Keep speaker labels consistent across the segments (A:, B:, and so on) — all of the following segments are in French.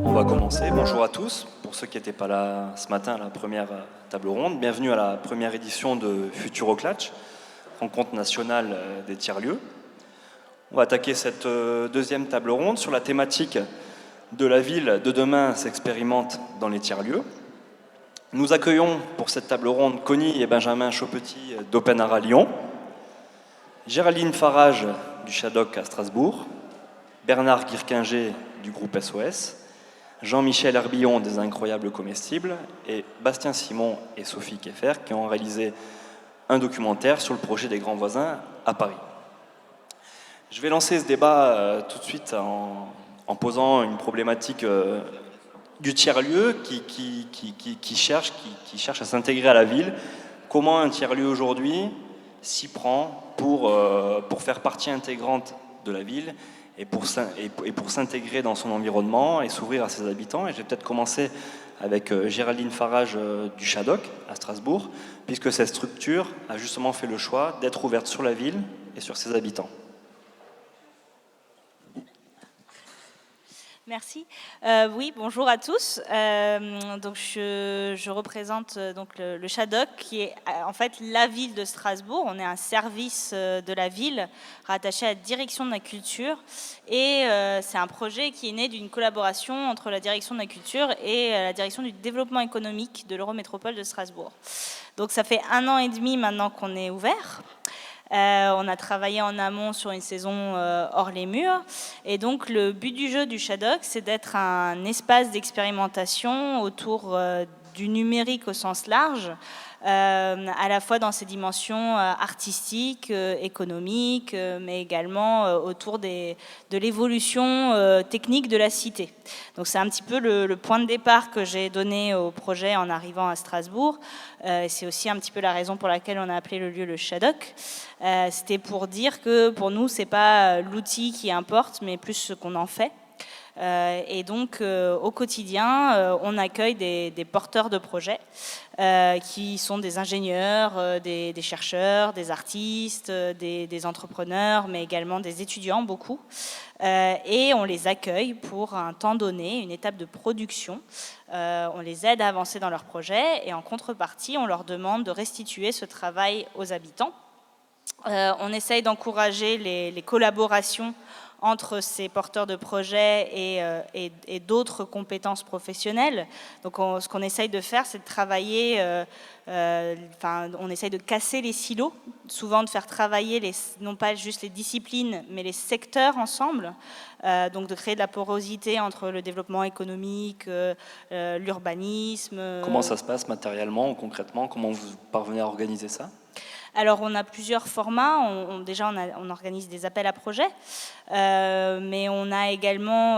A: On va commencer. Bonjour à tous. Pour ceux qui n'étaient pas là ce matin à la première table ronde, bienvenue à la première édition de Futuroclatch, rencontre nationale des tiers-lieux. On va attaquer cette deuxième table ronde sur la thématique de la ville de demain s'expérimente dans les tiers-lieux. Nous accueillons pour cette table ronde Connie et Benjamin Chaupetit d'Openara Lyon, Géraldine Farage du Shadok à Strasbourg, Bernard Guirquinger du groupe SOS, Jean-Michel Herbillon des Incroyables Comestibles et Bastien Simon et Sophie Keffer qui ont réalisé un documentaire sur le projet des Grands Voisins à Paris. Je vais lancer ce débat tout de suite en posant une problématique du tiers-lieu qui cherche à s'intégrer à la ville. Comment un tiers-lieu aujourd'hui s'y prend pour faire partie intégrante de la ville et pour s'intégrer dans son environnement et s'ouvrir à ses habitants. Et je vais peut-être commencer avec Géraldine Farage du Shadok à Strasbourg, puisque cette structure a justement fait le choix d'être ouverte sur la ville et sur ses habitants.
B: Merci. Oui, bonjour à tous. Donc je représente donc le Shadok, qui est en fait la ville de Strasbourg. On est un service de la ville rattaché à la direction de la culture. Et c'est un projet qui est né d'une collaboration entre la direction de la culture et la direction du développement économique de l'Eurométropole de Strasbourg. Donc ça fait 1 an et demi maintenant qu'on est ouvert. On a travaillé en amont sur une saison hors les murs. Et donc, le but du jeu du Shadok, c'est d'être un espace d'expérimentation autour du numérique au sens large, à la fois dans ses dimensions artistiques, économiques, mais également autour de l'évolution technique de la cité. Donc c'est un petit peu le point de départ que j'ai donné au projet en arrivant à Strasbourg. C'est aussi un petit peu la raison pour laquelle on a appelé le lieu le Shadok. C'était pour dire que pour nous, c'est pas l'outil qui importe, mais plus ce qu'on en fait. Et donc, au quotidien, on accueille des porteurs de projets qui sont des ingénieurs, des chercheurs, des artistes, des entrepreneurs, mais également des étudiants, beaucoup. Et on les accueille pour un temps donné, une étape de production. On les aide à avancer dans leur projet et en contrepartie, on leur demande de restituer ce travail aux habitants. On essaye d'encourager les collaborations entre ces porteurs de projets et d'autres compétences professionnelles. Donc ce qu'on essaye de faire, c'est de travailler, on essaye de casser les silos, souvent de faire travailler non pas juste les disciplines, mais les secteurs ensemble, donc de créer de la porosité entre le développement économique, l'urbanisme.
A: Comment ça se passe matériellement ou concrètement? Comment vous parvenez à organiser ça?
B: Alors, on a plusieurs formats. On organise des appels à projets, mais on a également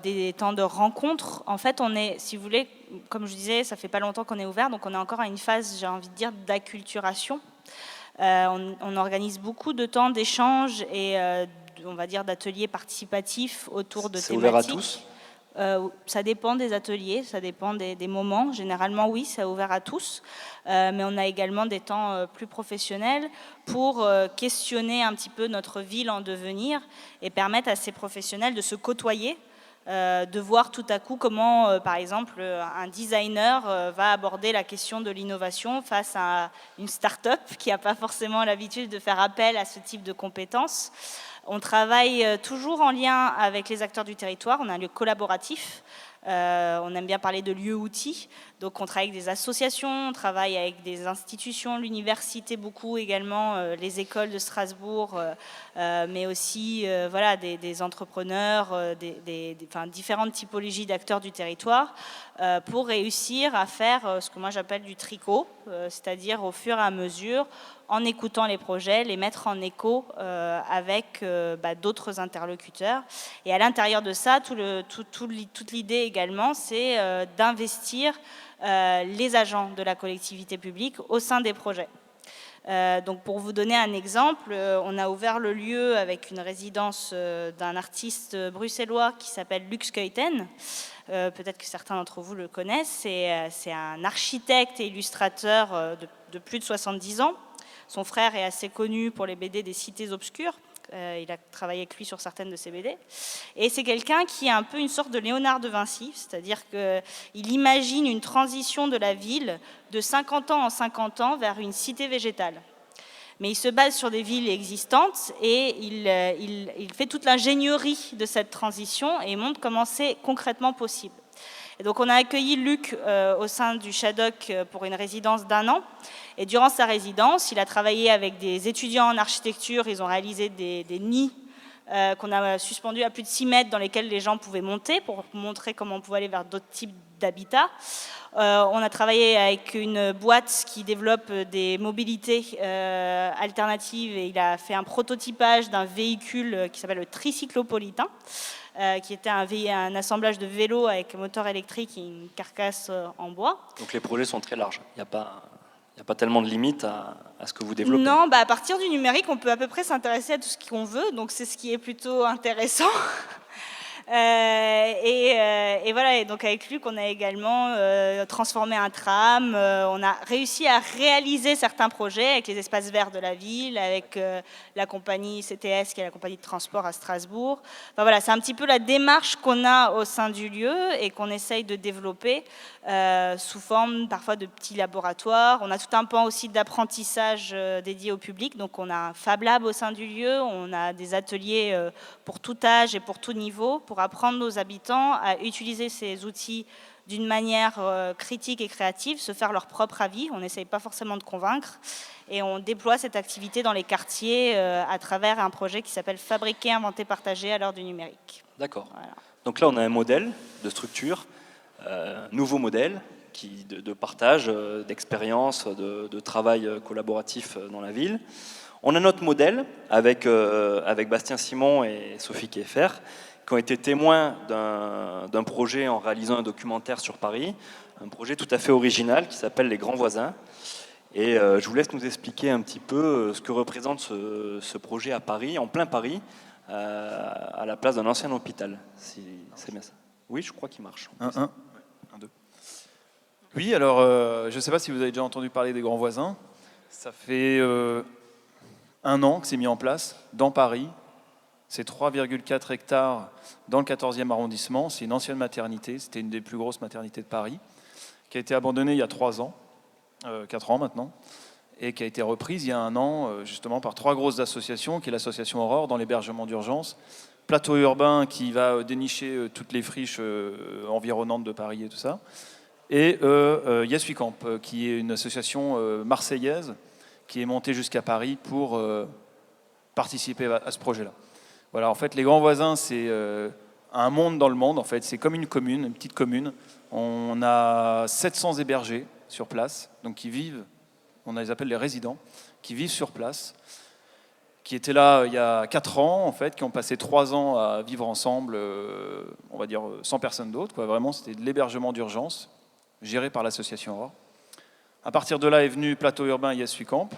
B: des temps de rencontres. En fait, on est, si vous voulez, comme je disais, ça fait pas longtemps qu'on est ouvert, donc on est encore à une phase, j'ai envie de dire, d'acculturation. On organise beaucoup de temps d'échange et, on va dire, d'ateliers participatifs autour de thématiques.
A: C'est ouvert à tous ?
B: Ça dépend des ateliers, ça dépend des moments. Généralement, oui, c'est ouvert à tous. Mais on a également des temps plus professionnels pour questionner un petit peu notre ville en devenir et permettre à ces professionnels de se côtoyer, de voir tout à coup comment, par exemple, un designer va aborder la question de l'innovation face à une start-up qui n'a pas forcément l'habitude de faire appel à ce type de compétences. On travaille toujours en lien avec les acteurs du territoire. On a un lieu collaboratif. On aime bien parler de lieux-outils. Donc on travaille avec des associations, on travaille avec des institutions, l'université beaucoup également, les écoles de Strasbourg, mais aussi voilà, des entrepreneurs, différentes typologies d'acteurs du territoire, pour réussir à faire ce que moi j'appelle du tricot, c'est-à-dire au fur et à mesure, en écoutant les projets, les mettre en écho avec d'autres interlocuteurs. Et à l'intérieur de ça, toute l'idée également, c'est d'investir les agents de la collectivité publique au sein des projets. Donc pour vous donner un exemple, on a ouvert le lieu avec une résidence d'un artiste bruxellois qui s'appelle Lux Keuten. Peut-être que certains d'entre vous le connaissent. C'est un architecte et illustrateur de plus de 70 ans. Son frère est assez connu pour les BD des Cités obscures, Il a travaillé avec lui sur certaines de ses BD. Et c'est quelqu'un qui est un peu une sorte de Léonard de Vinci, c'est-à-dire qu'il imagine une transition de la ville de 50 ans en 50 ans vers une cité végétale. Mais il se base sur des villes existantes et il fait toute l'ingénierie de cette transition et montre comment c'est concrètement possible. Et donc on a accueilli Luc au sein du Shadok pour une résidence d'1 an. Et durant sa résidence, il a travaillé avec des étudiants en architecture. Ils ont réalisé des nids qu'on a suspendus à plus de 6 mètres dans lesquels les gens pouvaient monter pour montrer comment on pouvait aller vers d'autres types d'habitats. On a travaillé avec une boîte qui développe des mobilités alternatives et il a fait un prototypage d'un véhicule qui s'appelle le tricyclopolitain, qui était un assemblage de vélos avec moteur électrique et une carcasse en bois.
A: Donc les projets sont très larges, il n'y a pas tellement de limites à ce que vous développez.
B: Non, à partir du numérique, on peut à peu près s'intéresser à tout ce qu'on veut, donc c'est ce qui est plutôt intéressant. Et voilà, et donc avec Luc, on a également transformé un tram, on a réussi à réaliser certains projets avec les espaces verts de la ville, avec la compagnie CTS, qui est la compagnie de transport à Strasbourg. Enfin, voilà, c'est un petit peu la démarche qu'on a au sein du lieu et qu'on essaye de développer sous forme parfois de petits laboratoires. On a tout un pan aussi d'apprentissage dédié au public, donc on a un Fab Lab au sein du lieu, on a des ateliers pour tout âge et pour tout niveau, pour apprendre nos habitants à utiliser ces outils d'une manière critique et créative, se faire leur propre avis. On n'essaye pas forcément de convaincre. Et on déploie cette activité dans les quartiers à travers un projet qui s'appelle Fabriquer, inventer, partager à l'heure du numérique.
A: D'accord. Voilà. Donc là, on a un modèle de structure, nouveau modèle de partage, d'expérience, de travail collaboratif dans la ville. On a notre modèle avec Bastien Simon et Sophie Kieffer, qui ont été témoins d'un projet en réalisant un documentaire sur Paris, un projet tout à fait original qui s'appelle Les Grands Voisins. Et je vous laisse nous expliquer un petit peu ce que représente ce projet à Paris, en plein Paris, à la place d'un ancien hôpital. Si c'est bien ça. Oui, je crois qu'il marche.
C: 1, 2. Oui, alors je ne sais pas si vous avez déjà entendu parler des Grands Voisins. Ça fait 1 an que c'est mis en place dans Paris. C'est 3,4 hectares dans le 14e arrondissement. C'est une ancienne maternité. C'était une des plus grosses maternités de Paris, qui a été abandonnée il y a 3 ans, 4 ans maintenant, et qui a été reprise il y a 1 an, justement, par 3 grosses associations, qui est l'association Aurore dans l'hébergement d'urgence, Plateau Urbain qui va dénicher toutes les friches environnantes de Paris et tout ça, et Yes We Camp, qui est une association marseillaise qui est montée jusqu'à Paris pour participer à ce projet-là. Voilà, en fait, les Grands Voisins, c'est un monde dans le monde. En fait, c'est comme une commune, une petite commune. On a 700 hébergés sur place, donc qui vivent, on les appelle les résidents, qui vivent sur place, qui étaient là il y a 4 ans, en fait, qui ont passé 3 ans à vivre ensemble, on va dire sans personne d'autre, quoi. Vraiment, c'était de l'hébergement d'urgence, géré par l'association Aurore. À partir de là est venu Plateau Urbain Yes We Camp,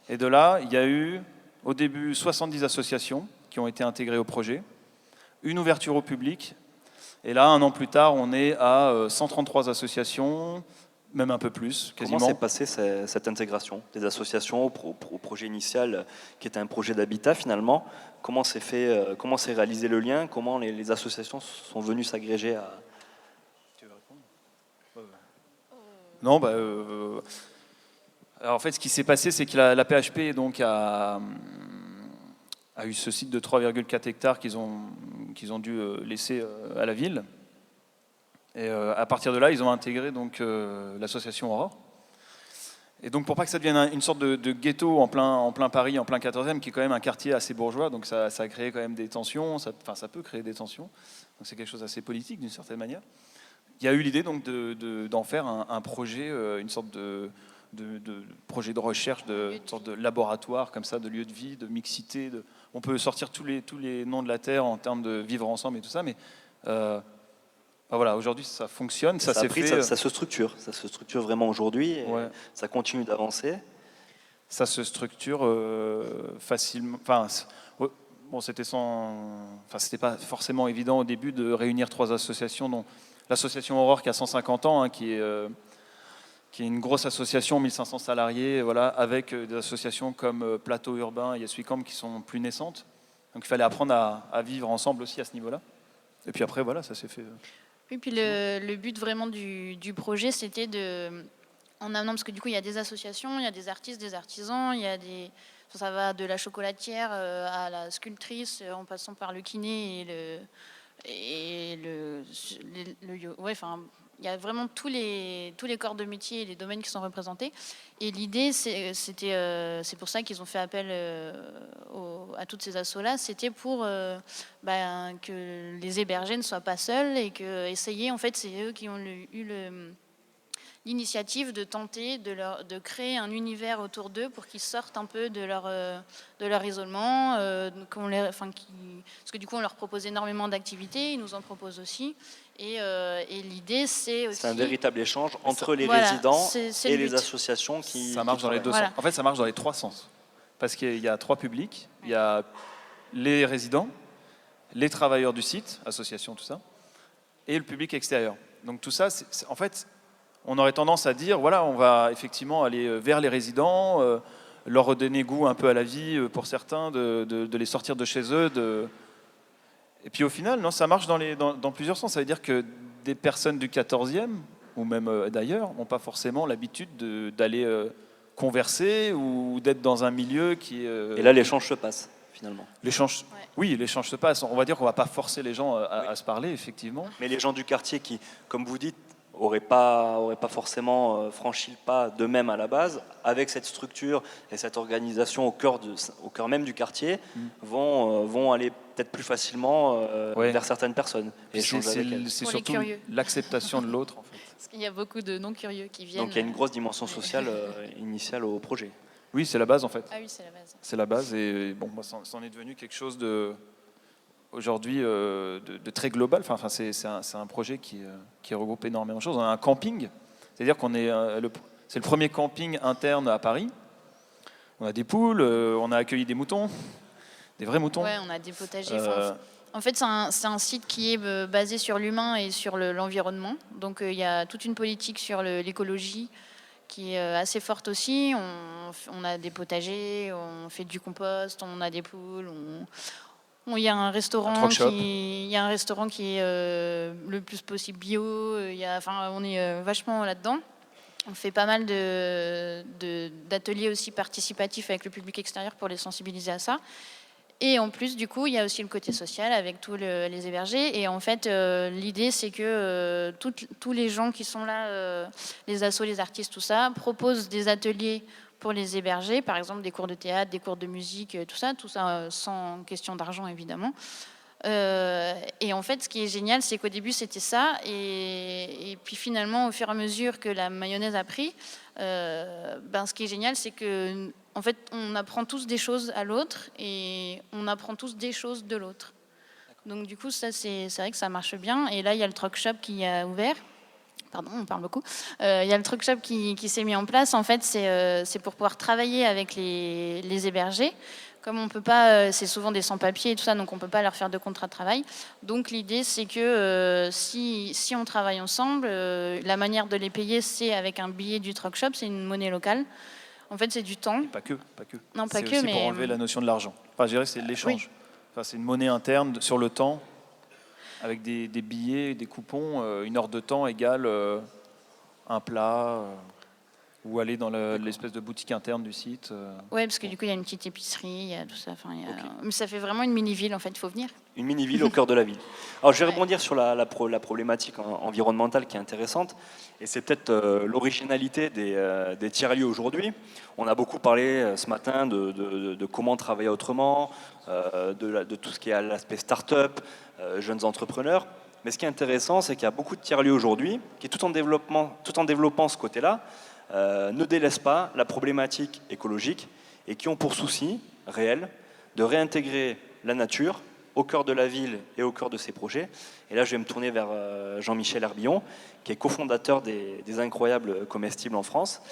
C: et de là, il y a eu, au début, 70 associations qui ont été intégrées au projet, une ouverture au public, et là, 1 an plus tard, on est à 133 associations, même un peu plus, quasiment.
A: Comment s'est passée cette intégration des associations au projet initial, qui était un projet d'habitat finalement? Comment s'est réalisé le lien? Comment les associations sont venues s'agréger à...
C: Tu veux répondre? Non, alors, en fait, ce qui s'est passé, c'est que la PHP donc, a eu ce site de 3,4 hectares qu'ils ont dû laisser à la ville. Et à partir de là, ils ont intégré donc, l'association Aurore. Et donc pour pas que ça devienne une sorte de ghetto en plein Paris, en plein 14e, qui est quand même un quartier assez bourgeois, donc ça a créé quand même des tensions, ça peut créer des tensions. Donc c'est quelque chose d'assez politique d'une certaine manière. Il y a eu l'idée donc d'en faire un projet, une sorte de projet de recherche, une sorte de laboratoire comme ça, de lieu de vie, de mixité. On peut sortir tous les noms de la terre en termes de vivre ensemble et tout ça, mais voilà, aujourd'hui ça fonctionne, ça
A: se structure vraiment aujourd'hui, et ouais. Ça continue d'avancer.
C: Ça se structure facilement. Bon, c'était pas forcément évident au début de réunir 3 associations, dont l'association Aurore qui a 150 ans, hein, qui est une grosse association, 1500 salariés, voilà, avec des associations comme Plateau Urbain et Yes We Camp qui sont plus naissantes. Donc il fallait apprendre à vivre ensemble aussi à ce niveau-là. Et puis après, voilà, ça s'est fait.
D: Oui, puis le but vraiment du projet, c'était en amenant, parce que du coup, il y a des associations, il y a des artistes, des artisans, il y a ça va de la chocolatière à la sculptrice, en passant par le kiné ouais, enfin, il y a vraiment tous les corps de métier et les domaines qui sont représentés. Et l'idée, c'est pour ça qu'ils ont fait appel à toutes ces assos-là, c'était pour que les hébergés ne soient pas seuls et que essayer, en fait, c'est eux qui ont eu l'initiative de tenter de créer un univers autour d'eux pour qu'ils sortent un peu de leur isolement, parce que du coup on leur propose énormément d'activités, ils nous en proposent aussi, et l'idée c'est aussi...
A: C'est un véritable échange entre les
D: voilà,
A: résidents
D: c'est
A: et
D: le
A: les
D: but.
A: associations qui...
C: Ça marche dans les deux
D: Voilà.
C: sens. En fait, ça marche dans les trois sens. Parce qu'il y a trois publics. Il y a les résidents, les travailleurs du site, associations, tout ça, et le public extérieur. Donc tout ça, en fait, on aurait tendance à dire, voilà, on va effectivement aller vers les résidents, leur redonner goût un peu à la vie pour certains, de les sortir de chez eux. Et puis au final, non, ça marche dans plusieurs sens. Ça veut dire que des personnes du 14e, ou même d'ailleurs, n'ont pas forcément l'habitude d'aller converser ou d'être dans un milieu qui est...
A: Et là, l'échange se passe, finalement.
C: L'échange,
D: Ouais.
C: oui, l'échange se passe. On va dire qu'on ne va pas forcer les gens à se parler, effectivement.
A: Mais les gens du quartier qui, comme vous dites, n'auraient pas forcément franchi le pas d'eux-mêmes à la base, avec cette structure et cette organisation au cœur même du quartier, vont aller peut-être plus facilement
C: Ouais.
A: vers certaines personnes et échanger avec elles.
C: C'est
D: Pour les
C: surtout
D: curieux.
C: l'acceptation de l'autre, en fait.
D: Parce qu'il y a beaucoup de non-curieux qui viennent...
A: Donc il y a une grosse dimension sociale initiale au projet.
C: Oui, c'est la base, en fait.
D: Ah oui, c'est la base.
C: C'est la base et bon, moi, c'en est devenu quelque chose aujourd'hui de très global. Enfin, c'est un projet qui regroupe énormément de choses. On a un camping, c'est-à-dire c'est le premier camping interne à Paris. On a des poules, on a accueilli des moutons, des vrais moutons.
D: Ouais, on a des potagers.
C: Euh,
D: En fait, c'est un site qui est basé sur l'humain et sur l'environnement. Donc, il y a toute une politique sur l'écologie qui est assez forte aussi. On a des potagers, on fait du compost, on a des poules. Il y a un restaurant il y a un restaurant qui est le plus possible bio. On est vachement là-dedans. On fait pas mal d'ateliers aussi participatifs avec le public extérieur pour les sensibiliser à ça. Et en plus, du coup, il y a aussi le côté social avec tous les hébergés. Et en fait, l'idée, c'est que tous les gens qui sont là, les assos, les artistes, tout ça, proposent des ateliers pour les hébergés, par exemple des cours de théâtre, des cours de musique, tout ça sans question d'argent, évidemment. Et en fait, ce qui est génial, c'est qu'au début, c'était ça. Et puis finalement, au fur et à mesure que la mayonnaise a pris, ce qui est génial, c'est que en fait, on apprend tous des choses à l'autre et on apprend tous des choses de l'autre. Donc du coup, ça, c'est vrai que ça marche bien. Et là, il y a le truck shop qui a ouvert. Pardon, on parle beaucoup. Il y a le truck shop qui s'est mis en place. En fait, c'est pour pouvoir travailler avec les hébergés. Comme on peut pas, c'est souvent des sans-papiers et tout ça, donc on peut pas leur faire de contrat de travail. Donc l'idée, c'est que si on travaille ensemble, la manière de les payer, c'est avec un billet du truck shop, c'est une monnaie locale. En fait, c'est du temps.
C: Pas que.
D: Non, pas
C: c'est
D: que,
C: aussi
D: mais
C: pour enlever la notion de l'argent. Enfin, je dirais que c'est l'échange.
D: Oui.
C: Enfin, c'est une monnaie interne sur le temps, avec des billets, des coupons. Une heure de temps égale un plat, ou aller dans l'espèce de boutique interne du site.
D: Ouais, parce que du coup, il y a une petite épicerie, il y a tout ça. Mais ça fait vraiment une mini-ville, en fait, il faut venir.
A: Une mini-ville au cœur de la ville. Alors je vais rebondir sur la problématique environnementale qui est intéressante, et c'est peut-être l'originalité des tiers-lieux aujourd'hui. On a beaucoup parlé ce matin de comment travailler autrement, de tout ce qui est à l'aspect start-up, jeunes entrepreneurs. Mais ce qui est intéressant, c'est qu'il y a beaucoup de tiers-lieux aujourd'hui qui, tout en développant ce côté-là, ne délaissent pas la problématique écologique et qui ont pour souci réel de réintégrer la nature au cœur de la ville et au cœur de ses projets. Et là, je vais me tourner vers Jean-Michel Herbillon, qui est cofondateur des Incroyables Comestibles en France.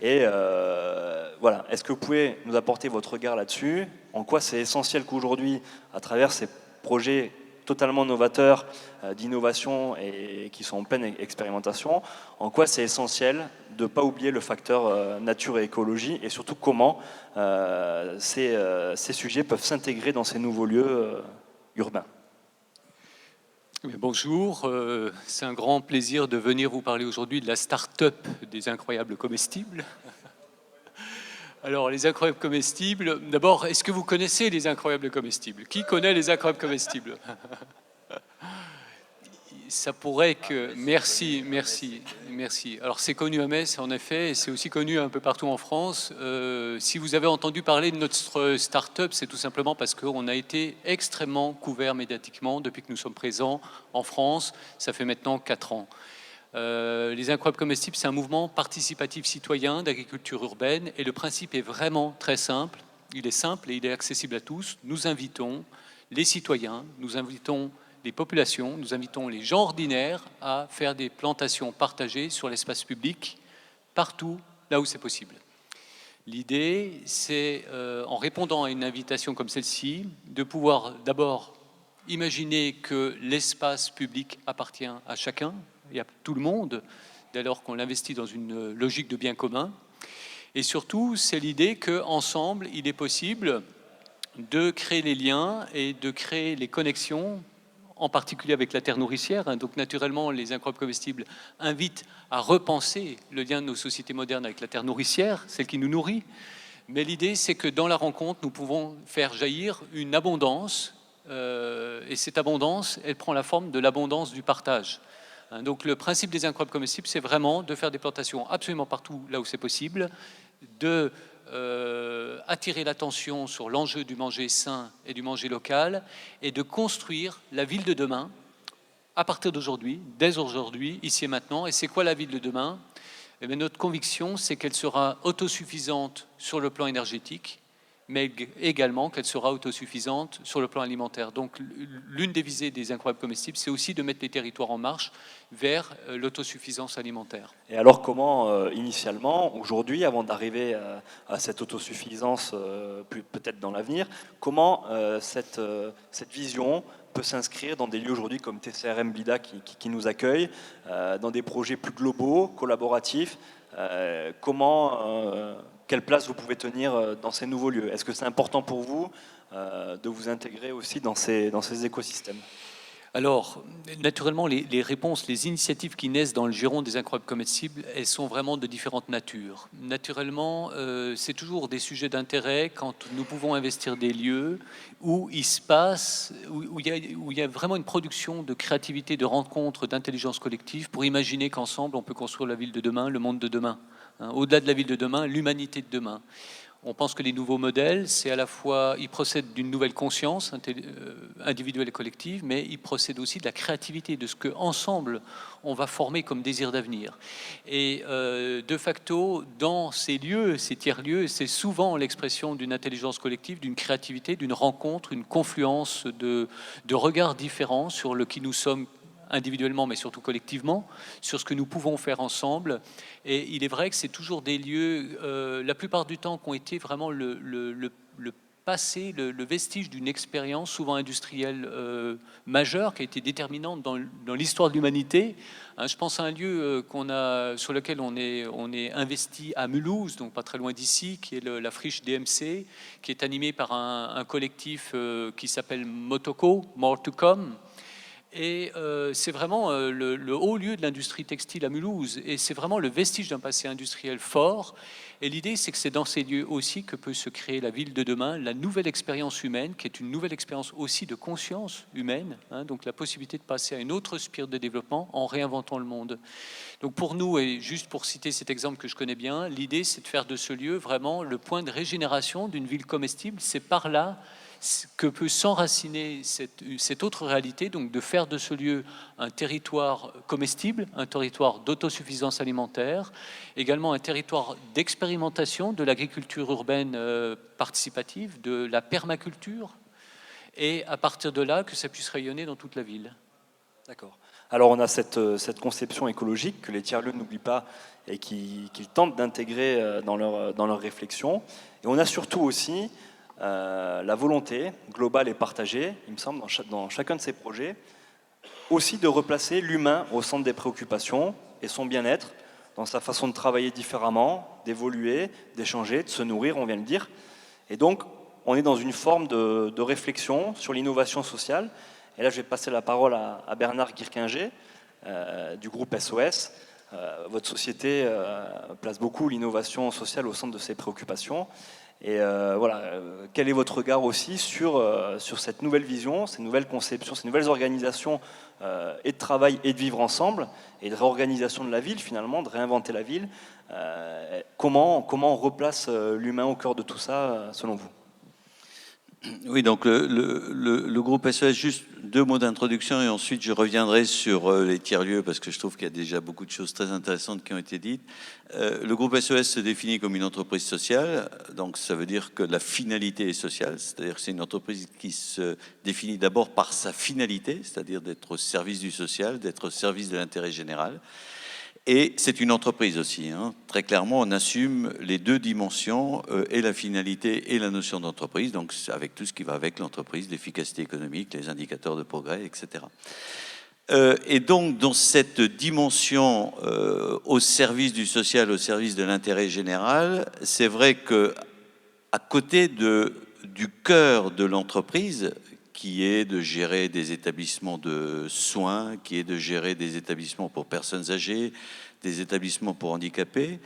A: Et voilà, est-ce que vous pouvez nous apporter votre regard là-dessus? En quoi c'est essentiel qu'aujourd'hui, à travers ces projets totalement novateurs, d'innovation et qui sont en pleine expérimentation, en quoi c'est essentiel de ne pas oublier le facteur nature et écologie, et surtout comment ces sujets peuvent s'intégrer dans ces nouveaux lieux urbains.
E: Bonjour, c'est un grand plaisir de venir vous parler aujourd'hui de la start-up des incroyables comestibles. Alors, les incroyables comestibles, d'abord, est-ce que vous connaissez les incroyables comestibles? Qui connaît les incroyables comestibles? Ça pourrait que... Merci. Alors, c'est connu à Metz, en effet, et c'est aussi connu un peu partout en France. Si vous avez entendu parler de notre start-up, c'est tout simplement parce qu'on a été extrêmement couvert médiatiquement depuis que nous sommes présents en France. Ça fait maintenant 4 ans. Les incroyables comestibles, c'est un mouvement participatif citoyen d'agriculture urbaine, et le principe est vraiment très simple. Il est simple et il est accessible à tous. Nous invitons les citoyens, nous invitons les populations, nous invitons les gens ordinaires à faire des plantations partagées sur l'espace public, partout là où c'est possible. L'idée, c'est, en répondant à une invitation comme celle-ci, de pouvoir d'abord imaginer que l'espace public appartient à chacun et à tout le monde, dès lors qu'on l'investit dans une logique de bien commun. Et surtout, c'est l'idée qu'ensemble, il est possible de créer les liens et de créer les connexions, en particulier avec la terre nourricière. Donc naturellement, les incroyables comestibles invitent à repenser le lien de nos sociétés modernes avec la terre nourricière, celle qui nous nourrit. Mais l'idée, c'est que dans la rencontre, nous pouvons faire jaillir une abondance, et cette abondance, elle prend la forme de l'abondance du partage. Donc le principe des incroyables comestibles, c'est vraiment de faire des plantations absolument partout là où c'est possible, de attirer l'attention sur l'enjeu du manger sain et du manger local, et de construire la ville de demain à partir d'aujourd'hui, dès aujourd'hui, ici et maintenant. Et c'est quoi la ville de demain? Eh bien, notre conviction, c'est qu'elle sera autosuffisante sur le plan énergétique, mais également qu'elle sera autosuffisante sur le plan alimentaire. Donc l'une des visées des incroyables comestibles, c'est aussi de mettre les territoires en marche vers l'autosuffisance alimentaire.
A: Et alors comment, initialement, aujourd'hui, avant d'arriver à cette autosuffisance, peut-être dans l'avenir, comment cette vision peut s'inscrire dans des lieux aujourd'hui comme TCRM Blida qui nous accueille, dans des projets plus globaux, collaboratifs, quelle place vous pouvez tenir dans ces nouveaux lieux? Est-ce que c'est important pour vous de vous intégrer aussi dans ces écosystèmes?
E: Alors, naturellement, les réponses, les initiatives qui naissent dans le giron des incroyables comestibles, elles sont vraiment de différentes natures. Naturellement, c'est toujours des sujets d'intérêt quand nous pouvons investir des lieux où il se passe, où il y a vraiment une production de créativité, de rencontres, d'intelligence collective pour imaginer qu'ensemble, on peut construire la ville de demain, le monde de demain. Au-delà de la ville de demain, l'humanité de demain. On pense que les nouveaux modèles, c'est à la fois, ils procèdent d'une nouvelle conscience individuelle et collective, mais ils procèdent aussi de la créativité, de ce qu'ensemble, on va former comme désir d'avenir. Et de facto, dans ces lieux, ces tiers-lieux, c'est souvent l'expression d'une intelligence collective, d'une créativité, d'une rencontre, une confluence de regards différents sur le qui nous sommes individuellement, mais surtout collectivement, sur ce que nous pouvons faire ensemble. Et il est vrai que c'est toujours des lieux, la plupart du temps, qui ont été vraiment le passé, le vestige d'une expérience souvent industrielle majeure, qui a été déterminante dans l'histoire de l'humanité. Je pense à un lieu sur lequel on est investi à Mulhouse, donc pas très loin d'ici, qui est la friche DMC, qui est animée par un collectif qui s'appelle Motoko, More to Come. Et c'est vraiment le haut lieu de l'industrie textile à Mulhouse. Et c'est vraiment le vestige d'un passé industriel fort. Et l'idée, c'est que c'est dans ces lieux aussi que peut se créer la ville de demain, la nouvelle expérience humaine, qui est une nouvelle expérience aussi de conscience humaine, donc la possibilité de passer à une autre spire de développement en réinventant le monde. Donc pour nous, et juste pour citer cet exemple que je connais bien, l'idée, c'est de faire de ce lieu vraiment le point de régénération d'une ville comestible. C'est par là que peut s'enraciner cette autre réalité, donc de faire de ce lieu un territoire comestible, un territoire d'autosuffisance alimentaire, également un territoire d'expérimentation de l'agriculture urbaine participative, de la permaculture, et à partir de là, que ça puisse rayonner dans toute la ville.
A: D'accord. Alors on a cette conception écologique que les tiers-lieux n'oublient pas et qu'ils tentent d'intégrer dans leur réflexion. Et on a surtout aussi la volonté globale et partagée, il me semble, dans chacun de ces projets, aussi de replacer l'humain au centre des préoccupations et son bien-être, dans sa façon de travailler différemment, d'évoluer, d'échanger, de se nourrir, on vient de le dire. Et donc, on est dans une forme de réflexion sur l'innovation sociale. Et là, je vais passer la parole à Bernard Guirquinger, du groupe SOS. Votre société place beaucoup l'innovation sociale au centre de ses préoccupations. Et voilà, quel est votre regard aussi sur cette nouvelle vision, ces nouvelles conceptions, ces nouvelles organisations et de travail et de vivre ensemble, et de réorganisation de la ville finalement, de réinventer la ville. Comment on replace l'humain au cœur de tout ça, selon vous?
F: Oui, donc le groupe SOS, juste 2 mots d'introduction et ensuite je reviendrai sur les tiers-lieux parce que je trouve qu'il y a déjà beaucoup de choses très intéressantes qui ont été dites. Le groupe SOS se définit comme une entreprise sociale, donc ça veut dire que la finalité est sociale, c'est-à-dire que c'est une entreprise qui se définit d'abord par sa finalité, c'est-à-dire d'être au service du social, d'être au service de l'intérêt général. Et c'est une entreprise aussi. Très clairement, on assume les 2 dimensions, et la finalité et la notion d'entreprise, donc avec tout ce qui va avec l'entreprise, l'efficacité économique, les indicateurs de progrès, etc. Et donc, dans cette dimension au service du social, au service de l'intérêt général, c'est vrai que à côté du cœur de l'entreprise, qui est de gérer des établissements de soins, qui est de gérer des établissements pour personnes âgées, des établissements pour handicapés.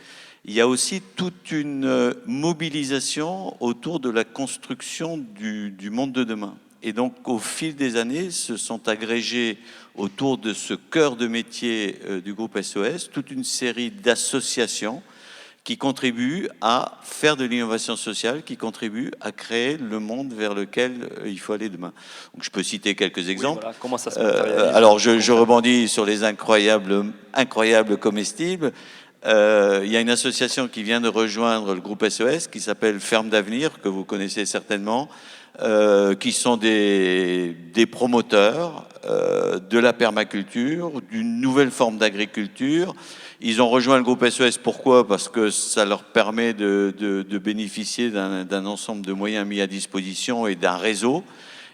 F: Il y a aussi toute une mobilisation autour de la construction du monde de demain. Et donc, au fil des années, se sont agrégés autour de ce cœur de métier du groupe SOS toute une série d'associations qui contribuent à faire de l'innovation sociale, qui contribuent à créer le monde vers lequel il faut aller demain. Donc, je peux citer quelques exemples.
A: Oui, voilà. Comment ça se matérialise?
F: Alors, je rebondis sur les incroyables comestibles. Il y a une association qui vient de rejoindre le groupe SOS qui s'appelle Ferme d'Avenir, que vous connaissez certainement, qui sont des promoteurs de la permaculture, d'une nouvelle forme d'agriculture. Ils ont rejoint le groupe SOS, pourquoi? Parce que ça leur permet de bénéficier d'un ensemble de moyens mis à disposition et d'un réseau.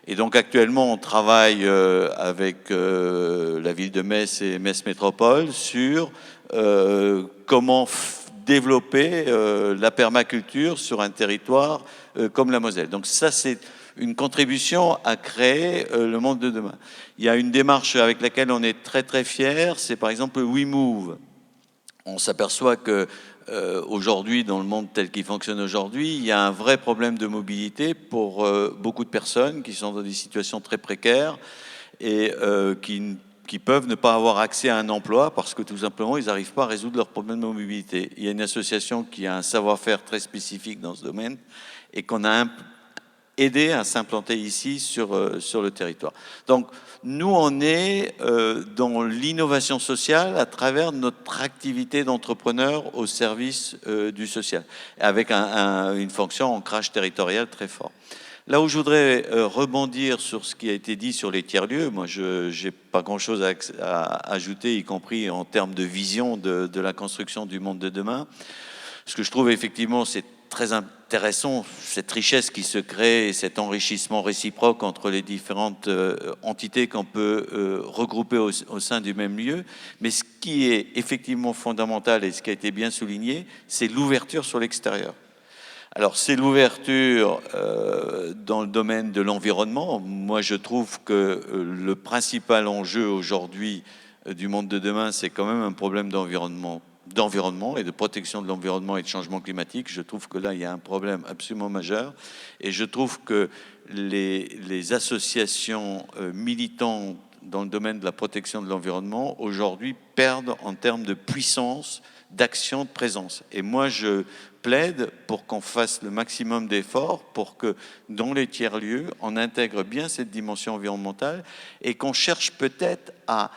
F: Et donc actuellement, on travaille avec la ville de Metz et Metz Métropole sur comment développer la permaculture sur un territoire comme la Moselle. Donc ça, c'est une contribution à créer le monde de demain. Il y a une démarche avec laquelle on est très très fiers, c'est par exemple WeMove. On s'aperçoit que aujourd'hui, dans le monde tel qu'il fonctionne aujourd'hui, il y a un vrai problème de mobilité pour beaucoup de personnes qui sont dans des situations très précaires et qui peuvent ne pas avoir accès à un emploi parce que tout simplement, ils n'arrivent pas à résoudre leurs problèmes de mobilité. Il y a une association qui a un savoir-faire très spécifique dans ce domaine et qu'on a aidé à s'implanter ici sur le territoire. Donc, nous, on est dans l'innovation sociale à travers notre activité d'entrepreneur au service du social, avec une fonction ancrage territorial très fort. Là où je voudrais rebondir sur ce qui a été dit sur les tiers-lieux, moi, je n'ai pas grand-chose à ajouter, y compris en termes de vision de la construction du monde de demain. Ce que je trouve effectivement, c'est très intéressant, cette richesse qui se crée et cet enrichissement réciproque entre les différentes entités qu'on peut regrouper au sein du même lieu. Mais ce qui est effectivement fondamental et ce qui a été bien souligné, c'est l'ouverture sur l'extérieur. Alors, c'est l'ouverture dans le domaine de l'environnement. Moi, je trouve que le principal enjeu aujourd'hui du monde de demain, c'est quand même un problème d'environnement et de protection de l'environnement et de changement climatique. Je trouve que là, il y a un problème absolument majeur. Et je trouve que les associations militantes dans le domaine de la protection de l'environnement, aujourd'hui, perdent en termes de puissance, d'action, de présence. Et moi, je plaide pour qu'on fasse le maximum d'efforts pour que, dans les tiers-lieux, on intègre bien cette dimension environnementale et qu'on cherche peut-être à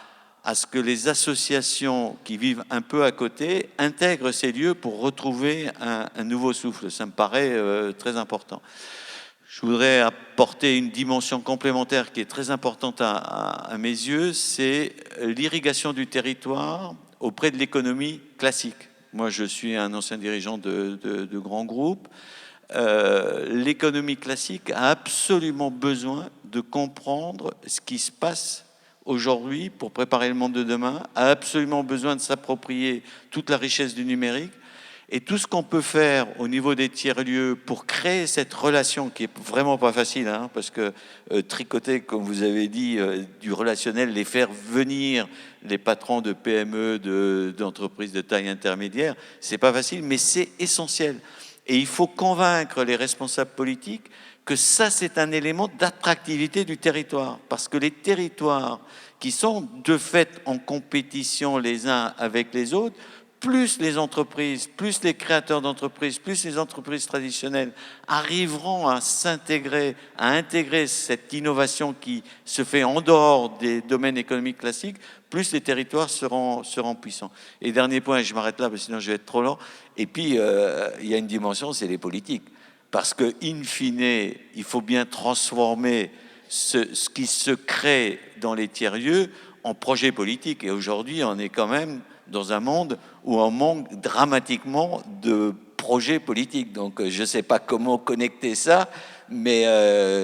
F: ce que les associations qui vivent un peu à côté intègrent ces lieux pour retrouver un nouveau souffle. Ça me paraît très important. Je voudrais apporter une dimension complémentaire qui est très importante à mes yeux, c'est l'irrigation du territoire auprès de l'économie classique. Moi, je suis un ancien dirigeant de grands groupes. L'économie classique a absolument besoin de comprendre ce qui se passe aujourd'hui, pour préparer le monde de demain, a absolument besoin de s'approprier toute la richesse du numérique. Et tout ce qu'on peut faire au niveau des tiers-lieux pour créer cette relation qui est vraiment pas facile, hein, parce que tricoter, comme vous avez dit, du relationnel, les faire venir les patrons de PME, d'entreprises de taille intermédiaire, c'est pas facile, mais c'est essentiel. Et il faut convaincre les responsables politiques que ça, c'est un élément d'attractivité du territoire. Parce que les territoires qui sont de fait en compétition les uns avec les autres, plus les entreprises, plus les créateurs d'entreprises, plus les entreprises traditionnelles arriveront à s'intégrer, à intégrer cette innovation qui se fait en dehors des domaines économiques classiques, plus les territoires seront puissants. Et dernier point, et je m'arrête là, parce que sinon je vais être trop lent, et puis il y a une dimension, c'est les politiques. Parce que, in fine, il faut bien transformer ce qui se crée dans les tiers-lieux en projet politique. Et aujourd'hui, on est quand même dans un monde où on manque dramatiquement de projets politiques. Donc je ne sais pas comment connecter ça, mais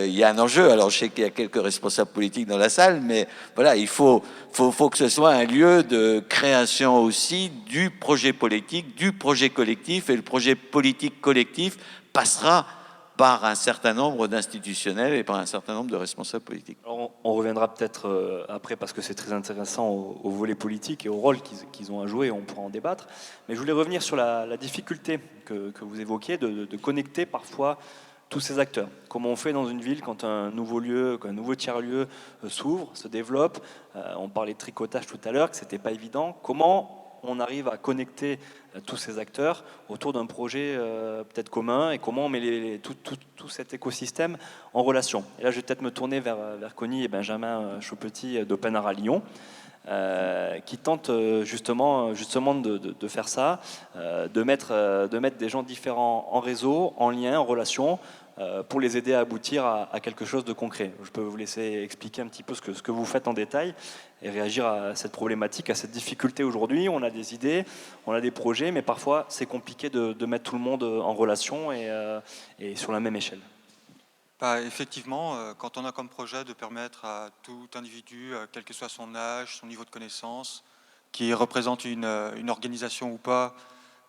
F: il y a un enjeu. Alors je sais qu'il y a quelques responsables politiques dans la salle, mais voilà, il faut que ce soit un lieu de création aussi du projet politique, du projet collectif, et le projet politique collectif passera par un certain nombre d'institutionnels et par un certain nombre de responsables politiques.
A: Alors, on reviendra peut-être après, parce que c'est très intéressant au volet politique et au rôle qu'ils ont à jouer, on pourra en débattre. Mais je voulais revenir sur la difficulté que vous évoquiez de connecter parfois tous ces acteurs. Comment on fait dans une ville quand un nouveau lieu, quand un nouveau tiers-lieu s'ouvre, se développe. On parlait de tricotage tout à l'heure, que ce n'était pas évident. Comment on arrive à connecter tous ces acteurs autour d'un projet peut-être commun, et comment on met tout cet écosystème en relation. Et là, je vais peut-être me tourner vers Connie et Benjamin Chaupetit d'Open Art à Lyon, qui tentent justement de faire ça, de mettre des gens différents en réseau, en lien, en relation, pour les aider à aboutir à quelque chose de concret. Je peux vous laisser expliquer un petit peu ce que vous faites en détail et réagir à cette problématique, à cette difficulté aujourd'hui. On a des idées, on a des projets, mais parfois c'est compliqué de mettre tout le monde en relation et sur la même échelle.
G: Effectivement, quand on a comme projet de permettre à tout individu, quel que soit son âge, son niveau de connaissance, qui représente une organisation ou pas,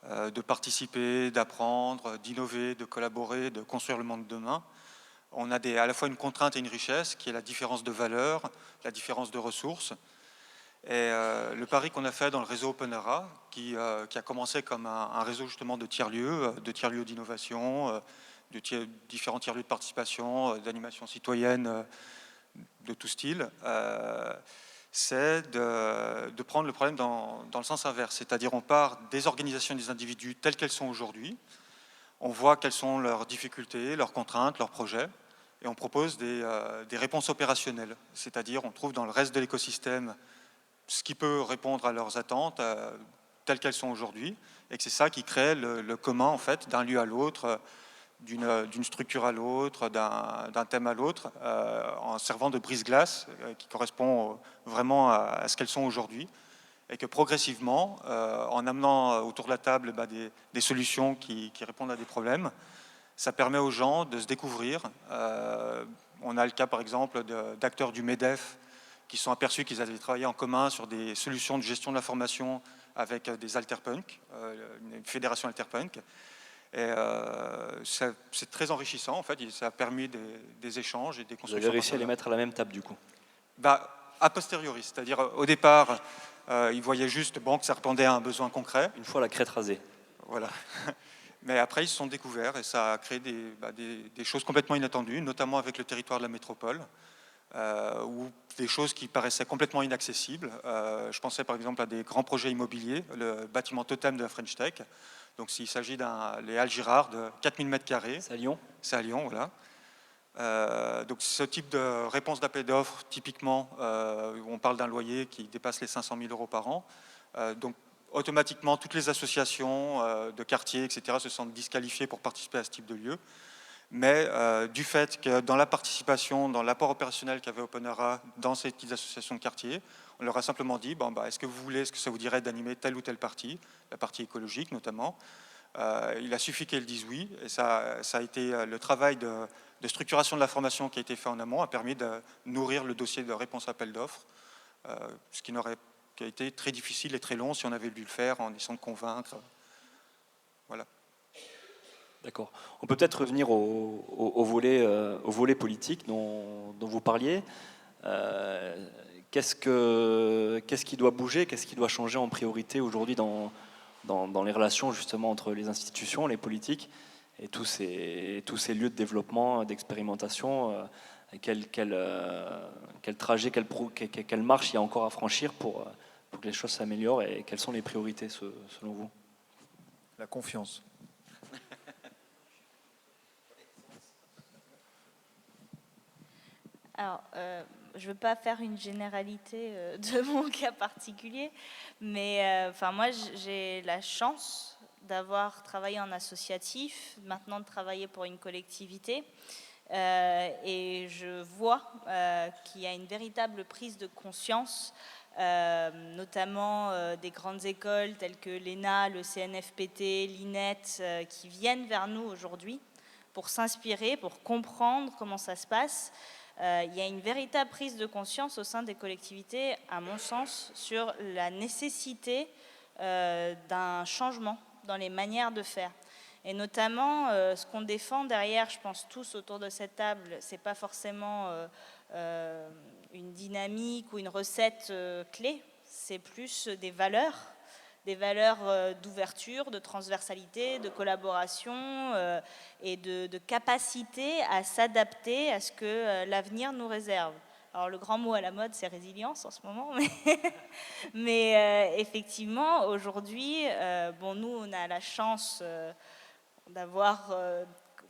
G: de participer, d'apprendre, d'innover, de collaborer, de construire le monde de demain, on a à la fois une contrainte et une richesse qui est la différence de valeur, la différence de ressources. Et le pari qu'on a fait dans le réseau OpenEra, qui a commencé comme un réseau justement de tiers-lieux d'innovation, différents tiers-lieux de participation, d'animation citoyenne de tout style, c'est de prendre le problème dans le sens inverse. C'est-à-dire on part des organisations et des individus telles qu'elles sont aujourd'hui, on voit quelles sont leurs difficultés, leurs contraintes, leurs projets, et on propose des réponses opérationnelles. C'est-à-dire on trouve dans le reste de l'écosystème ce qui peut répondre à leurs attentes telles qu'elles sont aujourd'hui, et que c'est ça qui crée le commun en fait, d'un lieu à l'autre, d'une structure à l'autre, d'un thème à l'autre, en servant de brise-glace qui correspond vraiment à ce qu'elles sont aujourd'hui, et que progressivement, en amenant autour de la table des solutions qui répondent à des problèmes, ça permet aux gens de se découvrir. On a le cas par exemple d'acteurs du MEDEF qui sont aperçus qu'ils avaient travaillé en commun sur des solutions de gestion de l'information avec des alterpunks, une fédération alterpunk. Et c'est très enrichissant, en fait, ça a permis des échanges et des constructions.
A: Vous avez réussi à les mettre à la même table, du coup?
G: A posteriori, c'est-à-dire au départ, ils voyaient juste que ça répondait à un besoin concret.
A: Une fois la crête rasée.
G: Voilà. Mais après, ils se sont découverts et ça a créé des choses complètement inattendues, notamment avec le territoire de la métropole, ou des choses qui paraissaient complètement inaccessibles. Je pensais par exemple à des grands projets immobiliers, le bâtiment totem de la French Tech. Donc s'il s'agit les Halles Girard de 4000 m².
A: C'est à Lyon?
G: C'est à Lyon, voilà. Donc ce type de réponse d'appel d'offres, typiquement, on parle d'un loyer qui dépasse les 500 000 € par an. Donc automatiquement, toutes les associations de quartier, etc., se sentent disqualifiées pour participer à ce type de lieu. Mais du fait que dans la participation, dans l'apport opérationnel qu'avait OpenEra dans ces petites associations de quartier, on leur a simplement dit, est-ce que ça vous dirait d'animer telle ou telle partie, la partie écologique notamment. Il a suffi qu'elles disent oui, et ça a été le travail de structuration de la formation qui a été fait en amont, a permis de nourrir le dossier de réponse à appel d'offres ce qui a été très difficile et très long si on avait dû le faire en essayant de convaincre. Voilà.
A: D'accord. On peut peut-être revenir au volet politique dont vous parliez. Qu'est-ce qui doit bouger, qu'est-ce qui doit changer en priorité aujourd'hui dans les relations justement entre les institutions, les politiques et tous ces lieux de développement, d'expérimentation? Quel trajet, quelle marche il y a encore à franchir pour que les choses s'améliorent, et quelles sont les priorités selon vous?
C: La confiance.
B: Alors, je ne veux pas faire une généralité de mon cas particulier, mais moi, j'ai la chance d'avoir travaillé en associatif, maintenant de travailler pour une collectivité, et je vois qu'il y a une véritable prise de conscience, notamment des grandes écoles telles que l'ENA, le CNFPT, l'INET, qui viennent vers nous aujourd'hui pour s'inspirer, pour comprendre comment ça se passe. Il y a une véritable prise de conscience au sein des collectivités, à mon sens, sur la nécessité d'un changement dans les manières de faire. Et notamment, ce qu'on défend derrière, je pense tous autour de cette table, ce n'est pas forcément une dynamique ou une recette clé, c'est plus des valeurs d'ouverture, de transversalité, de collaboration et de capacité à s'adapter à ce que l'avenir nous réserve. Alors le grand mot à la mode, c'est résilience en ce moment, mais effectivement, aujourd'hui, nous, on a la chance d'avoir...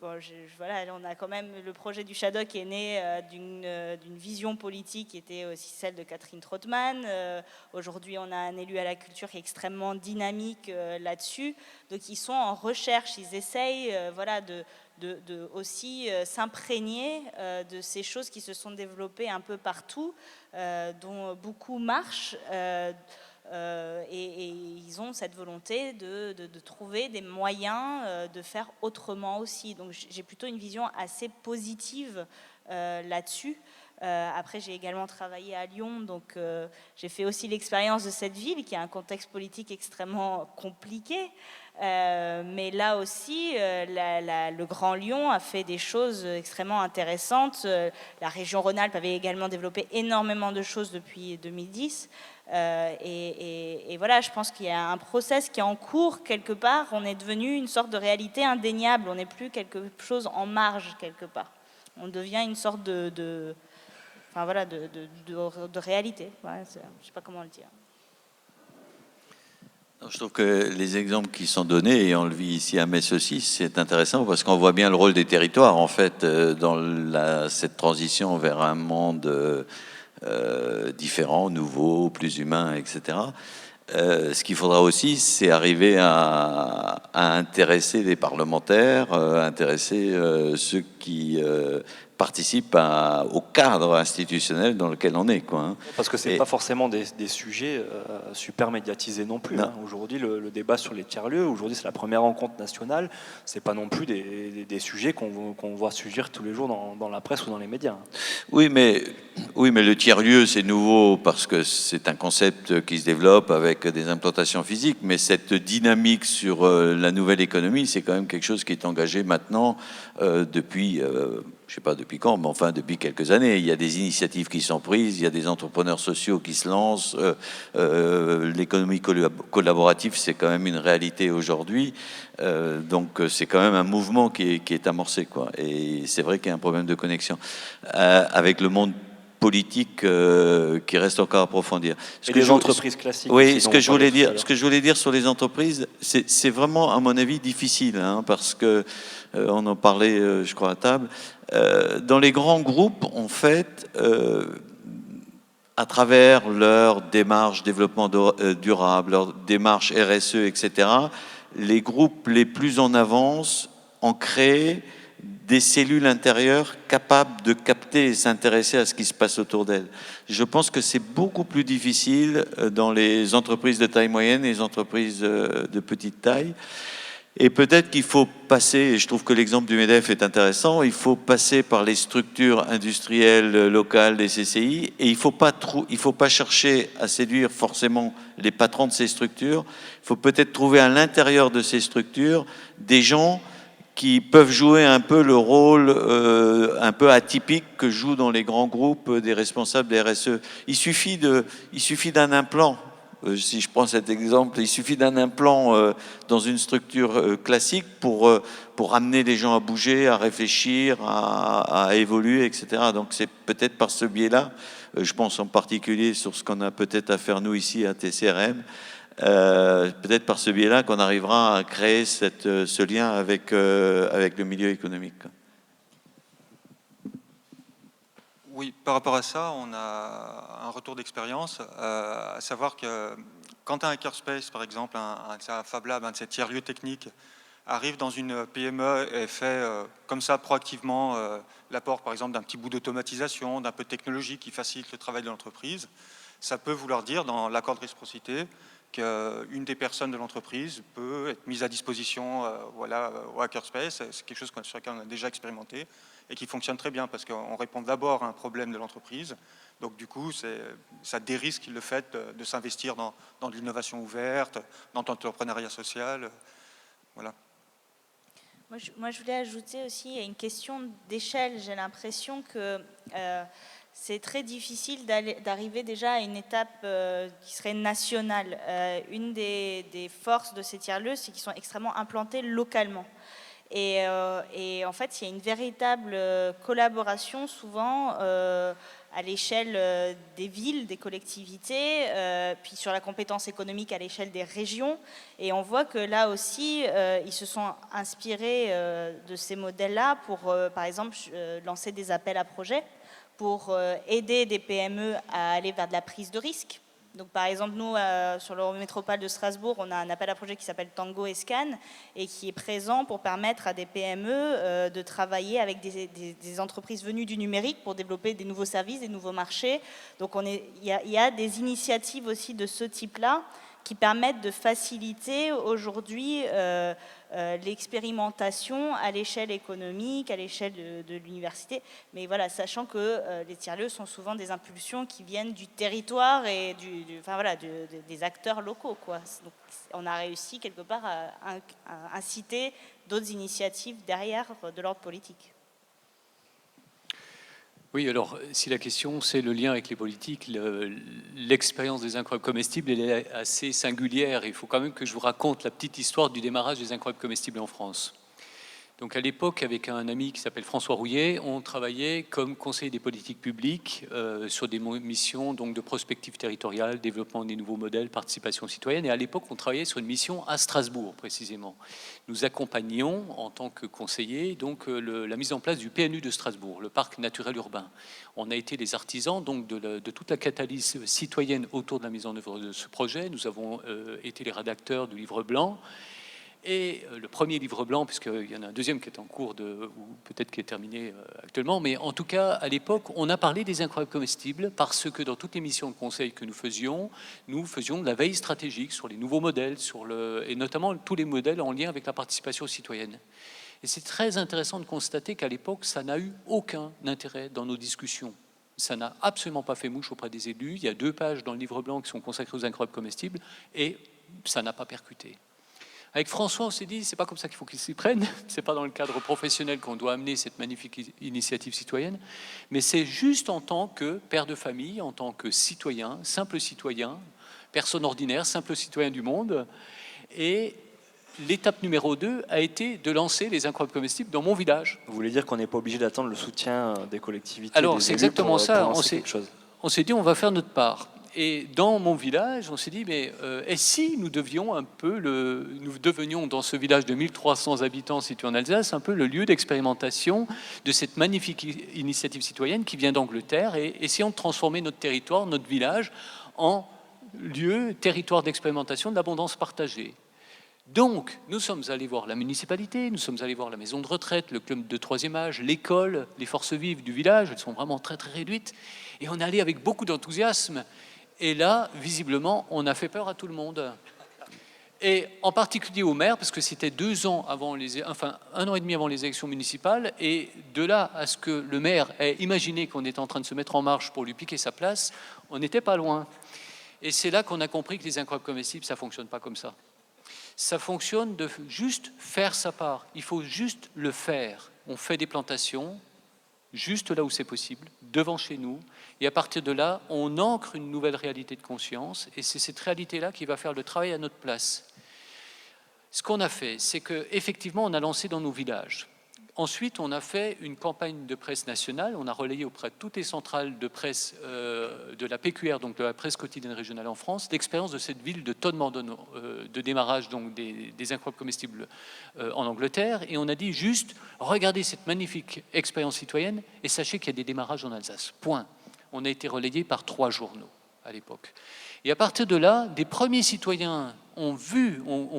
B: on a quand même le projet du Shadok qui est né d'une vision politique qui était aussi celle de Catherine Trottmann. Aujourd'hui, on a un élu à la culture qui est extrêmement dynamique là-dessus. Donc, ils sont en recherche, ils essayent de aussi s'imprégner de ces choses qui se sont développées un peu partout, dont beaucoup marchent. Et ils ont cette volonté de trouver des moyens de faire autrement aussi. Donc j'ai plutôt une vision assez positive là-dessus. Après, j'ai également travaillé à Lyon, donc j'ai fait aussi l'expérience de cette ville qui a un contexte politique extrêmement compliqué. Mais là aussi, le Grand Lyon a fait des choses extrêmement intéressantes. La région Rhône-Alpes avait également développé énormément de choses depuis 2010. Et voilà, je pense qu'il y a un process qui est en cours quelque part. On est devenu une sorte de réalité indéniable. On n'est plus quelque chose en marge quelque part. On devient une sorte de réalité. Ouais, je ne sais pas comment le dire.
F: Je trouve que les exemples qui sont donnés, et on le vit ici à Metz aussi, c'est intéressant parce qu'on voit bien le rôle des territoires en fait dans cette transition vers un monde différent, nouveau, plus humain, etc. Ce qu'il faudra aussi, c'est arriver à intéresser les parlementaires, intéresser ceux qui participent au cadre institutionnel dans lequel on est, quoi, hein.
A: Parce que c'est pas forcément des sujets super médiatisés non plus. Hein. Aujourd'hui, le débat sur les tiers-lieux, aujourd'hui c'est la première rencontre nationale, c'est pas non plus des sujets qu'on voit surgir tous les jours dans la presse ou dans les médias.
F: Oui, mais le tiers-lieu, c'est nouveau parce que c'est un concept qui se développe avec des implantations physiques, mais cette dynamique sur la nouvelle économie, c'est quand même quelque chose qui est engagé maintenant depuis... je ne sais pas depuis quand, mais enfin depuis quelques années. Il y a des initiatives qui sont prises, il y a des entrepreneurs sociaux qui se lancent. L'économie collaborative, c'est quand même une réalité aujourd'hui. Donc c'est quand même un mouvement qui est amorcé, quoi. Et c'est vrai qu'il y a un problème de connexion avec le monde politique qui reste encore à approfondir.
A: Et les entreprises classiques.
F: Oui, ce que je voulais dire sur les entreprises, c'est vraiment, à mon avis, difficile, hein, parce que on en parlait, je crois, à table. Dans les grands groupes, en fait, à travers leur démarche développement durable, leur démarche RSE, etc., les groupes les plus en avance ont créé des cellules intérieures capables de capter et s'intéresser à ce qui se passe autour d'elles. Je pense que c'est beaucoup plus difficile dans les entreprises de taille moyenne et les entreprises de petite taille. Et peut-être qu'il faut passer, et je trouve que l'exemple du MEDEF est intéressant, il faut passer par les structures industrielles locales des CCI, et il faut pas chercher à séduire forcément les patrons de ces structures, il faut peut-être trouver à l'intérieur de ces structures des gens qui peuvent jouer un peu le rôle un peu atypique que jouent dans les grands groupes des responsables des RSE. Il suffit d'un implant. Si je prends cet exemple, il suffit d'un implant dans une structure classique pour amener les gens à bouger, à réfléchir, à évoluer, etc. Donc c'est peut-être par ce biais-là, je pense en particulier sur ce qu'on a peut-être à faire nous ici à TCRM, peut-être par ce biais-là qu'on arrivera à créer ce lien avec le milieu économique.
G: Oui, par rapport à ça, on a un retour d'expérience, à savoir que quand un hackerspace, par exemple, un Fab Lab, un de ces tiers-lieux techniques, arrive dans une PME et fait comme ça proactivement l'apport, par exemple, d'un petit bout d'automatisation, d'un peu de technologie qui facilite le travail de l'entreprise, ça peut vouloir dire, dans l'accord de réciprocité, qu'une des personnes de l'entreprise peut être mise à disposition voilà, au hackerspace. C'est quelque chose que chacun a déjà expérimenté et qui fonctionne très bien parce qu'on répond d'abord à un problème de l'entreprise. Donc du coup, ça dérisque le fait de s'investir dans de l'innovation ouverte, dans l'entrepreneuriat social. Voilà.
B: Moi, je voulais ajouter aussi, il y a une question d'échelle. J'ai l'impression que c'est très difficile d'arriver déjà à une étape qui serait nationale. Une des forces de ces tiers-lieux, c'est qu'ils sont extrêmement implantés localement. Et en fait, il y a une véritable collaboration souvent à l'échelle des villes, des collectivités, puis sur la compétence économique à l'échelle des régions. Et on voit que là aussi, ils se sont inspirés de ces modèles-là pour, par exemple, lancer des appels à projets pour aider des PME à aller vers de la prise de risque. Donc, par exemple, nous, sur l'Eurométropole de Strasbourg, on a un appel à projet qui s'appelle Tango et Scan et qui est présent pour permettre à des PME de travailler avec des entreprises venues du numérique pour développer des nouveaux services, des nouveaux marchés. Donc, il y a des initiatives aussi de ce type-là qui permettent de faciliter aujourd'hui l'expérimentation à l'échelle économique, à l'échelle de l'université. Mais voilà, sachant que les tiers-lieux sont souvent des impulsions qui viennent du territoire et des acteurs locaux, quoi. Donc, on a réussi quelque part à inciter d'autres initiatives derrière de l'ordre politique.
E: Oui, alors si la question c'est le lien avec les politiques, l'expérience des incroyables comestibles, elle est assez singulière. Il faut quand même que je vous raconte la petite histoire du démarrage des incroyables comestibles en France. Donc à l'époque, avec un ami qui s'appelle François Rouillet, on travaillait comme conseiller des politiques publiques sur des missions donc, de prospective territoriale, développement des nouveaux modèles, participation citoyenne. Et à l'époque, on travaillait sur une mission à Strasbourg, précisément. Nous accompagnions, en tant que conseillers, donc, la mise en place du PNU de Strasbourg, le parc naturel urbain. On a été les artisans donc, de toute la catalyse citoyenne autour de la mise en œuvre de ce projet. Nous avons été les rédacteurs du livre blanc. Et le premier livre blanc, puisqu'il y en a un deuxième qui est en cours, ou peut-être qui est terminé actuellement, mais en tout cas, à l'époque, on a parlé des incroyables comestibles parce que dans toutes les missions de conseil que nous faisions de la veille stratégique sur les nouveaux modèles, et notamment tous les modèles en lien avec la participation citoyenne. Et c'est très intéressant de constater qu'à l'époque, ça n'a eu aucun intérêt dans nos discussions. Ça n'a absolument pas fait mouche auprès des élus. Il y a 2 pages dans le livre blanc qui sont consacrées aux incroyables comestibles et ça n'a pas percuté. Avec François, on s'est dit, c'est pas comme ça qu'il faut qu'ils s'y prennent. C'est pas dans le cadre professionnel qu'on doit amener cette magnifique initiative citoyenne, mais c'est juste en tant que père de famille, en tant que citoyen, simple citoyen, personne ordinaire, simple citoyen du monde. Et l'étape numéro 2 a été de lancer les incroyables comestibles dans mon village.
A: Vous voulez dire qu'on n'est pas obligé d'attendre le soutien des collectivités?
E: Alors,
A: des
E: c'est
A: élus
E: exactement
A: pour
E: ça.
A: lancer quelque chose.
E: On s'est dit, on va faire notre part. Et dans mon village, on s'est dit, mais et si nous devenions dans ce village de 1300 habitants situé en Alsace, un peu le lieu d'expérimentation de cette magnifique initiative citoyenne qui vient d'Angleterre, et essayons de transformer notre territoire, notre village, en territoire d'expérimentation de l'abondance partagée. Donc, nous sommes allés voir la municipalité, nous sommes allés voir la maison de retraite, le club de 3e âge, l'école, les forces vives du village, elles sont vraiment très très réduites, et on est allé avec beaucoup d'enthousiasme. Et là, visiblement, on a fait peur à tout le monde. Et en particulier au maire, parce que c'était 2 ans avant enfin 1 an et demi avant les élections municipales, et de là à ce que le maire ait imaginé qu'on était en train de se mettre en marche pour lui piquer sa place, on n'était pas loin. Et c'est là qu'on a compris que les incroyables comestibles, ça ne fonctionne pas comme ça. Ça fonctionne de juste faire sa part. Il faut juste le faire. On fait des plantations, juste là où c'est possible, devant chez nous, et à partir de là, on ancre une nouvelle réalité de conscience, et c'est cette réalité-là qui va faire le travail à notre place. Ce qu'on a fait, c'est qu'effectivement, on a lancé dans nos villages. Ensuite, on a fait une campagne de presse nationale, on a relayé auprès de toutes les centrales de presse de la PQR, donc de la presse quotidienne régionale en France, l'expérience de cette ville de Todmorden, de démarrage donc des incroyables comestibles en Angleterre, et on a dit juste, regardez cette magnifique expérience citoyenne, et sachez qu'il y a des démarrages en Alsace. Point. On a été relayé par 3 journaux à l'époque. Et à partir de là, des premiers citoyens ont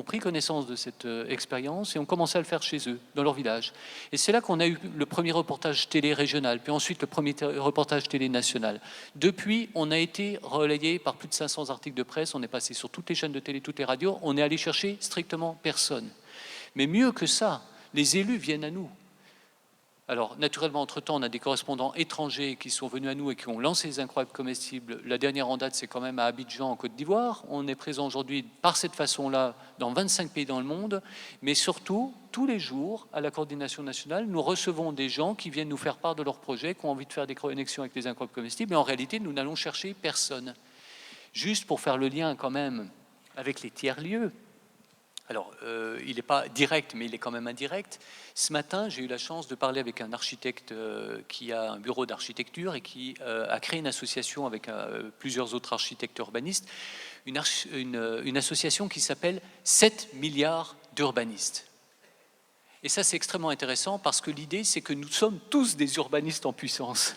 E: pris connaissance de cette expérience et ont commencé à le faire chez eux, dans leur village. Et c'est là qu'on a eu le premier reportage télé régional, puis ensuite le premier reportage télé national. Depuis, on a été relayé par plus de 500 articles de presse, on est passé sur toutes les chaînes de télé, toutes les radios, on est allé chercher strictement personne. Mais mieux que ça, les élus viennent à nous. Alors, naturellement, entre-temps, on a des correspondants étrangers qui sont venus à nous et qui ont lancé les incroyables comestibles. La dernière en date, c'est quand même à Abidjan, en Côte d'Ivoire. On est présent aujourd'hui, par cette façon-là, dans 25 pays dans le monde. Mais surtout, tous les jours, à la coordination nationale, nous recevons des gens qui viennent nous faire part de leurs projets, qui ont envie de faire des connexions avec les incroyables comestibles. Mais en réalité, nous n'allons chercher personne. Juste pour faire le lien, quand même, avec les tiers-lieux. Alors, il n'est pas direct, mais il est quand même indirect. Ce matin, j'ai eu la chance de parler avec un architecte qui a un bureau d'architecture et qui a créé une association avec plusieurs autres architectes urbanistes, une association qui s'appelle 7 milliards d'urbanistes. Et ça, c'est extrêmement intéressant parce que l'idée, c'est que nous sommes tous des urbanistes en puissance.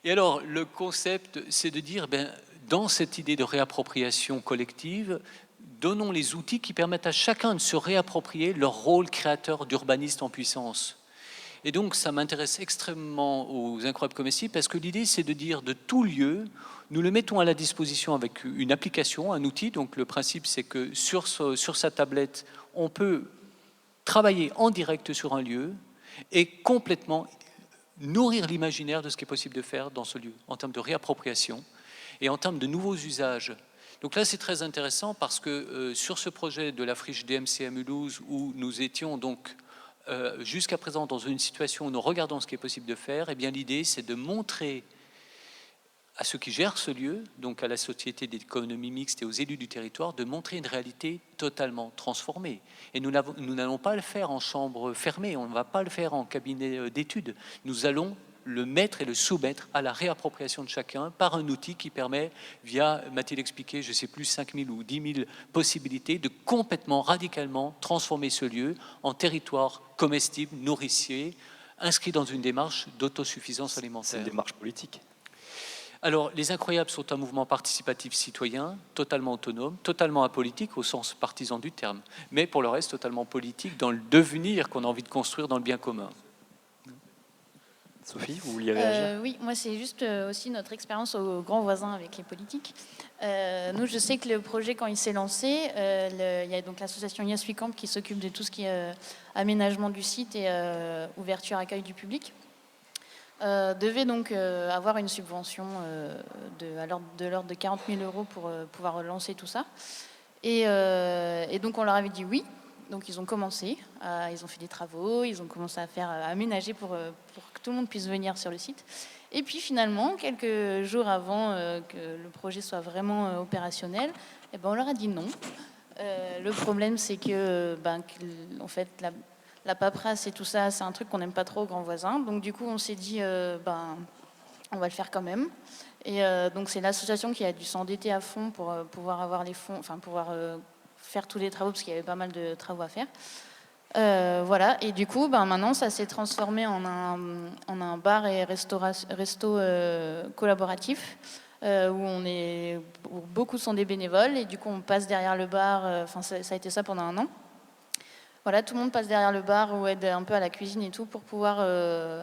E: Et alors, le concept, c'est de dire, dans cette idée de réappropriation collective, donnons les outils qui permettent à chacun de se réapproprier leur rôle créateur d'urbaniste en puissance. Et donc, ça m'intéresse extrêmement aux incroyables comestibles parce que l'idée, c'est de dire de tout lieu, nous le mettons à la disposition avec une application, un outil. Donc, le principe, c'est que sur sa tablette, on peut travailler en direct sur un lieu et complètement nourrir l'imaginaire de ce qui est possible de faire dans ce lieu, en termes de réappropriation et en termes de nouveaux usages. Donc là, c'est très intéressant parce que sur ce projet de la friche DMC à Mulhouse, où nous étions donc jusqu'à présent dans une situation où nous regardons ce qui est possible de faire, eh bien l'idée, c'est de montrer à ceux qui gèrent ce lieu, donc à la Société d'économie mixte et aux élus du territoire, de montrer une réalité totalement transformée. Et nous n'allons pas le faire en chambre fermée, on ne va pas le faire en cabinet d'études. Nous allons le mettre et le soumettre à la réappropriation de chacun par un outil qui permet, via, m'a-t-il expliqué, je ne sais plus, 5 000 ou 10 000 possibilités, de complètement, radicalement transformer ce lieu en territoire comestible, nourricier, inscrit dans une démarche d'autosuffisance alimentaire.
A: C'est une démarche politique.
E: Alors, les incroyables sont un mouvement participatif citoyen, totalement autonome, totalement apolitique au sens partisan du terme, mais pour le reste totalement politique dans le devenir qu'on a envie de construire dans le bien commun.
A: Sophie, vous vouliez réagir?
D: Oui, moi c'est juste aussi notre expérience aux grands voisins avec les politiques. Nous, je sais que le projet, quand il s'est lancé, il y a donc l'association Yes We Camp qui s'occupe de tout ce qui est aménagement du site et ouverture, accueil du public. Devait donc avoir une subvention de l'ordre de 40 000 € pour pouvoir lancer tout ça. Et donc on leur avait dit oui. Donc ils ont commencé, ils ont fait des travaux, ils ont commencé à aménager pour que tout le monde puisse venir sur le site. Et puis finalement, quelques jours avant que le projet soit vraiment opérationnel, on leur a dit non. Le problème, c'est que en fait, la paperasse et tout ça, c'est un truc qu'on n'aime pas trop aux grands voisins. Donc du coup, on s'est dit, on va le faire quand même. Et donc c'est l'association qui a dû s'endetter à fond pour pouvoir avoir les fonds, enfin pouvoir faire tous les travaux, parce qu'il y avait pas mal de travaux à faire. Voilà, et du coup, maintenant, ça s'est transformé en un bar et resto collaboratif, où beaucoup sont des bénévoles, et du coup, on passe derrière le bar, ça a été ça pendant 1 an. Voilà, tout le monde passe derrière le bar ou aide un peu à la cuisine et tout pour pouvoir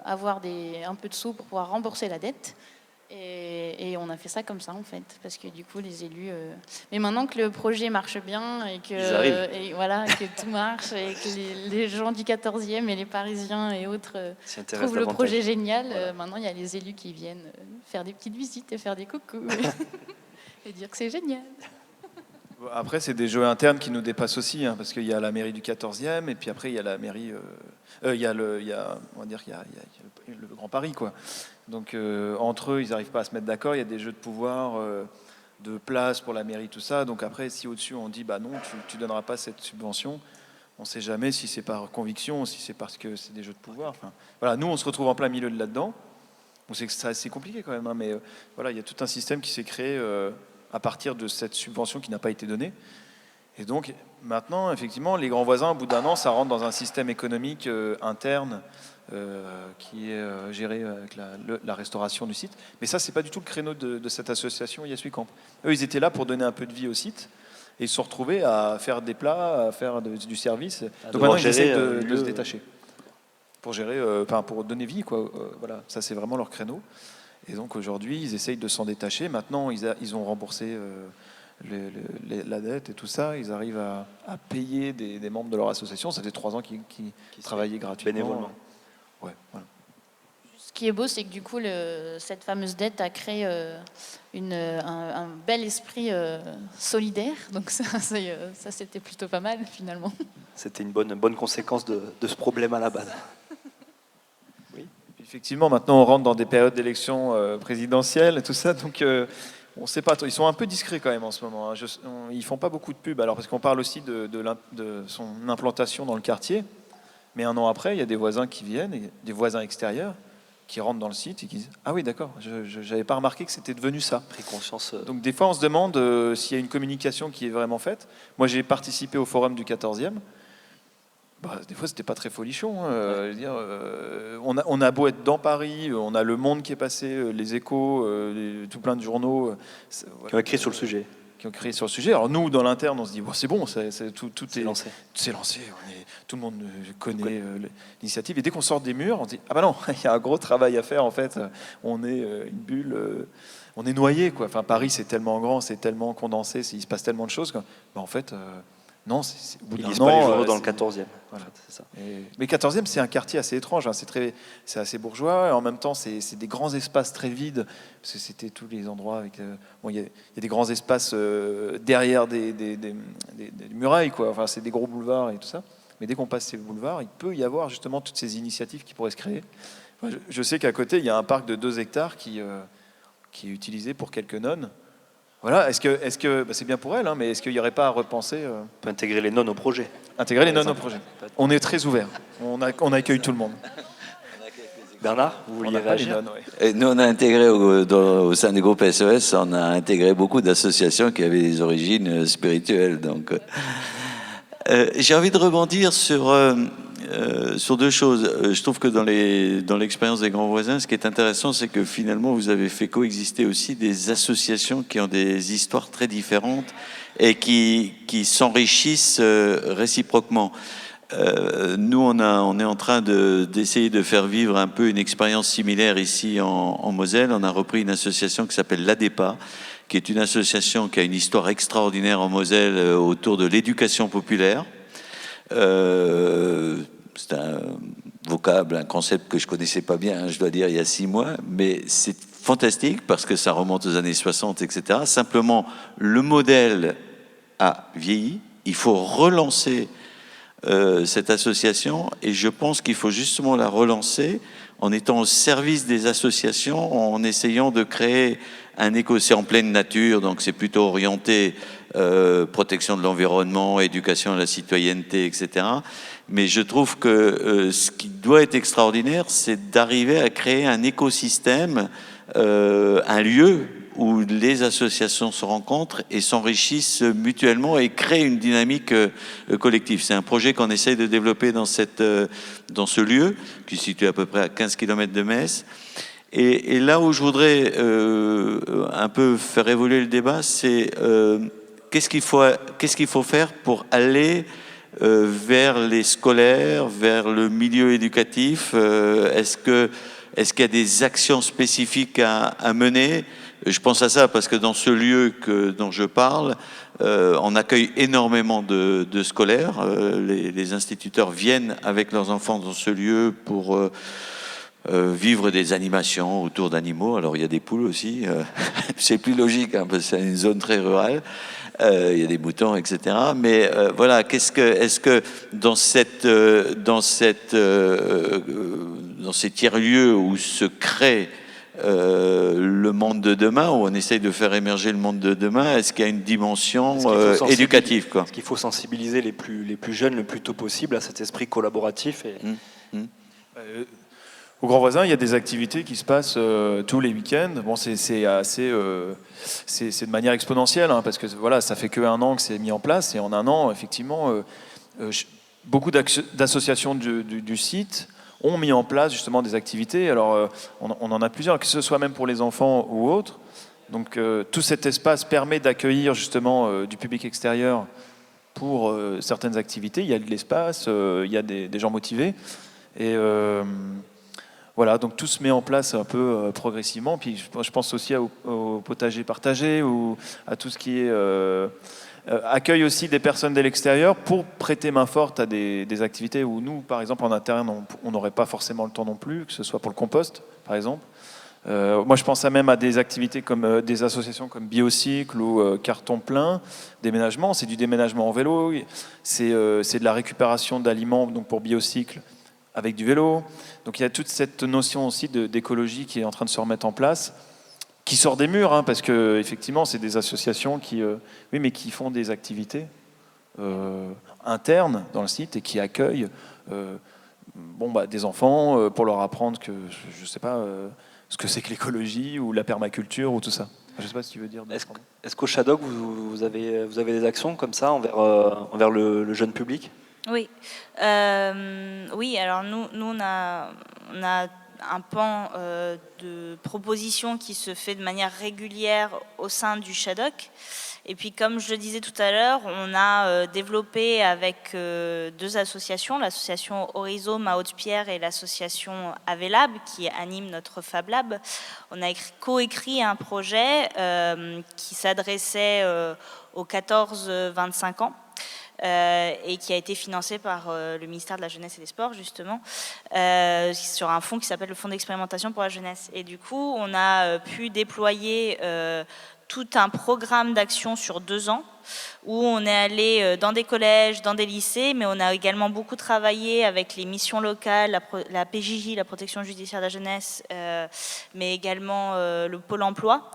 D: avoir un peu de sous pour pouvoir rembourser la dette. Et on a fait ça comme ça en fait, parce que du coup les élus. Mais maintenant que le projet marche bien et que et voilà que tout marche et que les gens du 14e et les Parisiens et autres trouvent le projet génial, voilà. Maintenant il y a les élus qui viennent faire des petites visites et faire des coucous et dire que c'est génial.
C: Après, c'est des jeux internes qui nous dépassent aussi, hein, parce qu'il y a la mairie du 14e, et puis après, il y a la mairie... on va dire qu'il y a le Grand Paris, quoi. Donc, entre eux, ils n'arrivent pas à se mettre d'accord. Il y a des jeux de pouvoir, de place pour la mairie, tout ça. Donc après, si au-dessus, on dit, bah non, tu donneras pas cette subvention, on ne sait jamais si c'est par conviction, si c'est parce que c'est des jeux de pouvoir. Enfin, voilà, nous, on se retrouve en plein milieu de là-dedans. On sait que c'est assez compliqué quand même, hein, mais voilà, il y a tout un système qui s'est créé... à partir de cette subvention qui n'a pas été donnée. Et donc, maintenant, effectivement, les grands voisins, au bout d'un an, ça rentre dans un système économique interne qui est géré avec la restauration du site. Mais ça, c'est pas du tout le créneau de cette association Yes We Camp. Eux, ils étaient là pour donner un peu de vie au site et ils se sont retrouvés à faire des plats, à faire du service. Donc maintenant, ils essaient de se détacher pour gérer, pour donner vie, quoi. Voilà, ça, c'est vraiment leur créneau. Et donc aujourd'hui, ils essayent de s'en détacher. Maintenant, ils ont remboursé la dette et tout ça. Ils arrivent à payer des membres de leur association. Ça fait 3 ans qu'ils travaillaient gratuitement.
A: Bénévolement.
C: Ouais, voilà.
D: Ce qui est beau, c'est que du coup, cette fameuse dette a créé un bel esprit solidaire. Donc ça c'était plutôt pas mal finalement.
A: C'était une bonne conséquence de ce problème à la base.
C: Effectivement, maintenant on rentre dans des périodes d'élections présidentielles et tout ça, donc on ne sait pas. Ils sont un peu discrets quand même en ce moment. Hein. Ils font pas beaucoup de pub, alors parce qu'on parle aussi de son implantation dans le quartier. Mais un an après, il y a des voisins qui viennent, des voisins extérieurs, qui rentrent dans le site et qui disent « Ah oui, d'accord, je n'avais pas remarqué que c'était devenu ça. »
A: Pris conscience.
C: Donc des fois, on se demande s'il y a une communication qui est vraiment faite. Moi, j'ai participé au forum du 14e. Des fois, c'était pas très folichon. Je veux dire, on a beau être dans Paris, on a Le Monde qui est passé, les Échos, tout plein de journaux
A: qui ont écrit sur le sujet.
C: sur le sujet. Alors nous, dans l'interne, on se dit c'est bon, tout est
A: lancé.
C: C'est lancé. Tout le monde connaît l'initiative. Et dès qu'on sort des murs, on se dit ah bah non, il y a un gros travail à faire. En fait, on est une bulle, on est noyé, quoi. Enfin, Paris, c'est tellement grand, c'est tellement condensé, il se passe tellement de choses. En fait. Non, au bout d'un an,
A: ils lisent pas les journaux dans le 14e.
C: Voilà.
A: En fait, c'est ça.
C: Mais 14e, c'est un quartier assez étrange. Hein. C'est assez bourgeois. Et en même temps, c'est des grands espaces très vides. Parce que c'était tous les endroits avec. Il y a des grands espaces derrière des murailles, quoi. Enfin, c'est des gros boulevards et tout ça. Mais dès qu'on passe ces boulevards, il peut y avoir justement toutes ces initiatives qui pourraient se créer. Enfin, je sais qu'à côté, il y a un parc de 2 hectares qui est utilisé pour quelques nonnes. Voilà, est-ce que c'est bien pour elle, hein, mais est-ce qu'il n'y aurait pas à repenser
A: On peut intégrer les nonnes au projet.
C: Intégrer les nonnes au projet. On est très ouvert. On accueille tout le monde.
A: Bernard, vous vouliez réagir?
F: Et nous, on a intégré au sein du groupe SOS, on a intégré beaucoup d'associations qui avaient des origines spirituelles. Donc, j'ai envie de rebondir sur 2 choses. Je trouve que dans l'expérience des grands voisins, ce qui est intéressant, c'est que finalement, vous avez fait coexister aussi des associations qui ont des histoires très différentes et qui s'enrichissent réciproquement. Nous, on est en train d'essayer de faire vivre un peu une expérience similaire ici en Moselle. On a repris une association qui s'appelle l'ADEPA, qui est une association qui a une histoire extraordinaire en Moselle autour de l'éducation populaire. C'est un vocable, un concept que je connaissais pas bien, je dois dire, il y a 6 mois, mais c'est fantastique parce que ça remonte aux années 60, etc. Simplement, le modèle a vieilli. Il faut relancer cette association et je pense qu'il faut justement la relancer en étant au service des associations, en essayant de créer un c'est en pleine nature, donc c'est plutôt orienté protection de l'environnement, éducation à la citoyenneté, etc. Mais je trouve que ce qui doit être extraordinaire, c'est d'arriver à créer un écosystème, un lieu où les associations se rencontrent et s'enrichissent mutuellement et créent une dynamique collective. C'est un projet qu'on essaye de développer dans ce lieu, qui se situe à peu près à 15 km de Metz. Et là où je voudrais un peu faire évoluer le débat, c'est qu'est-ce qu'il faut faire pour aller vers les scolaires, vers le milieu éducatif. Est-ce que est-ce qu'il y a des actions spécifiques à mener? Je pense à ça parce que dans ce lieu dont je parle, on accueille énormément de scolaires. Les instituteurs viennent avec leurs enfants dans ce lieu pour vivre des animations autour d'animaux. Alors il y a des poules aussi, c'est plus logique hein, parce que c'est une zone très rurale. Il y a des moutons, etc. Mais voilà, est-ce que dans ces tiers-lieux où se crée le monde de demain, où on essaye de faire émerger le monde de demain, est-ce qu'il y a une dimension éducative, quoi?
A: Est-ce qu'il faut sensibiliser les plus jeunes le plus tôt possible à cet esprit collaboratif
C: Au Grand Voisin, il y a des activités qui se passent tous les week-ends. Bon, c'est de manière exponentielle, hein, parce que voilà, ça fait qu'un an que c'est mis en place, et en un an, effectivement, beaucoup d'associations du site ont mis en place justement des activités. Alors, on en a plusieurs, que ce soit même pour les enfants ou autres. Donc, tout cet espace permet d'accueillir justement du public extérieur pour certaines activités. Il y a de l'espace, il y a des gens motivés, et voilà, donc tout se met en place un peu progressivement. Puis je pense aussi au potager partagé ou à tout ce qui est accueille aussi des personnes de l'extérieur pour prêter main forte à des activités où nous, par exemple, en interne, on n'aurait pas forcément le temps non plus, que ce soit pour le compost, par exemple. Moi, je pense même à des activités comme des associations comme Biocycle ou Carton Plein, déménagement. C'est du déménagement en vélo, c'est de la récupération d'aliments donc pour Biocycle avec du vélo. Donc il y a toute cette notion aussi d'écologie qui est en train de se remettre en place, qui sort des murs, hein, parce que effectivement c'est des associations qui font des activités internes dans le site et qui accueillent des enfants pour leur apprendre que je sais pas ce que c'est que l'écologie ou la permaculture ou tout ça. Je ne sais pas si tu veux dire.
A: Est-ce qu'au Shadok vous avez des actions comme ça envers le jeune public?
B: Oui, oui. Alors nous on a un pan de propositions qui se fait de manière régulière au sein du Shadok. Et puis, comme je le disais tout à l'heure, on a développé avec deux associations, l'association Horizome à Haute-Pierre et l'association Avelab, qui anime notre Fab Lab. On a coécrit un projet qui s'adressait aux 14-25 ans. Et qui a été financé par le ministère de la Jeunesse et des Sports, justement, sur un fonds qui s'appelle le Fonds d'expérimentation pour la jeunesse. Et du coup, on a pu déployer tout un programme d'action sur 2 ans, où on est allé dans des collèges, dans des lycées, mais on a également beaucoup travaillé avec les missions locales, la PJJ, la protection judiciaire de la jeunesse, mais également le Pôle emploi,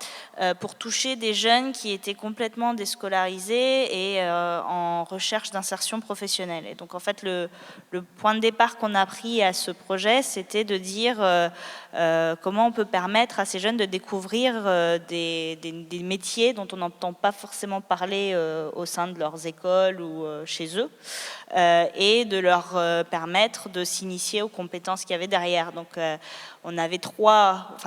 B: pour toucher des jeunes qui étaient complètement déscolarisés et en recherche d'insertion professionnelle. Et donc en fait, le point de départ qu'on a pris à ce projet, c'était de dire comment on peut permettre à ces jeunes de découvrir des métiers dont on n'entend pas forcément parler au sein de leurs écoles ou chez eux, et de leur permettre de s'initier aux compétences qu'il y avait derrière. Donc on a 3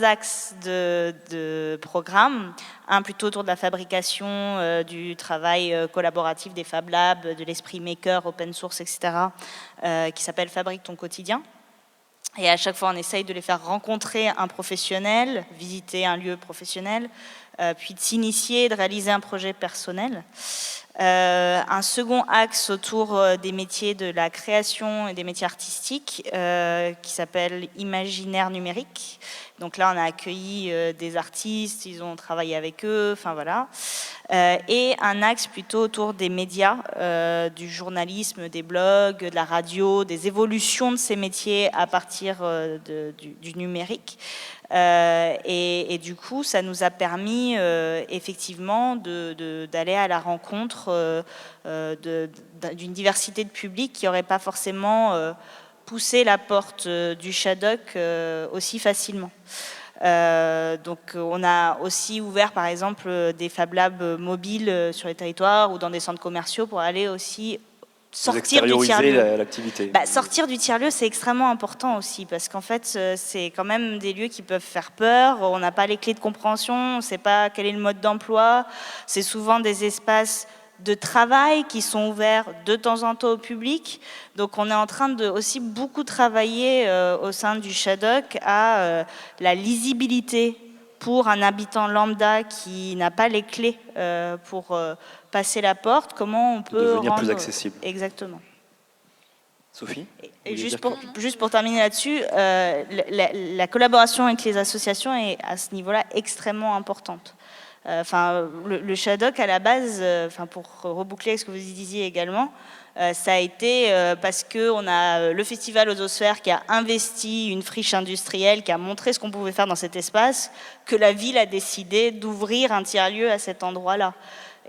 B: axes de programme, un plutôt autour de la fabrication, du travail collaboratif des Fab Labs, de l'esprit maker, open source, etc., qui s'appelle Fabrique ton quotidien. Et à chaque fois, on essaye de les faire rencontrer un professionnel, visiter un lieu professionnel, puis de s'initier, de réaliser un projet personnel. Un second axe autour des métiers de la création et des métiers artistiques qui s'appelle Imaginaire numérique. Donc là, on a accueilli des artistes, ils ont travaillé avec eux, enfin voilà. Et un axe plutôt autour des médias, du journalisme, des blogs, de la radio, des évolutions de ces métiers à partir du numérique. Et du coup, ça nous a permis effectivement d'aller à la rencontre d'une diversité de publics qui n'aurait pas forcément poussé la porte du Shadok aussi facilement. Donc on a aussi ouvert par exemple des Fab Labs mobiles sur les territoires ou dans des centres commerciaux pour aller aussi sortir du tiers-lieu.
A: L'activité.
B: Sortir du tiers-lieu, c'est extrêmement important aussi, parce qu'en fait, c'est quand même des lieux qui peuvent faire peur. On n'a pas les clés de compréhension, on ne sait pas quel est le mode d'emploi. C'est souvent des espaces de travail qui sont ouverts de temps en temps au public. Donc on est en train de aussi beaucoup travailler au sein du Shadok à la lisibilité pour un habitant lambda qui n'a pas les clés pour passer la porte. Comment on peut
A: devenir
B: rendre...
A: plus accessible.
B: Exactement.
A: Sophie?
B: Et
A: Vous
B: juste
A: vouliez dire
B: pour terminer là-dessus, la collaboration avec les associations est à ce niveau-là extrêmement importante. Le Shadok, à la base, pour reboucler ce que vous disiez également, ça a été parce qu'on a le festival Ososphère qui a investi une friche industrielle, qui a montré ce qu'on pouvait faire dans cet espace, que la ville a décidé d'ouvrir un tiers-lieu à cet endroit-là.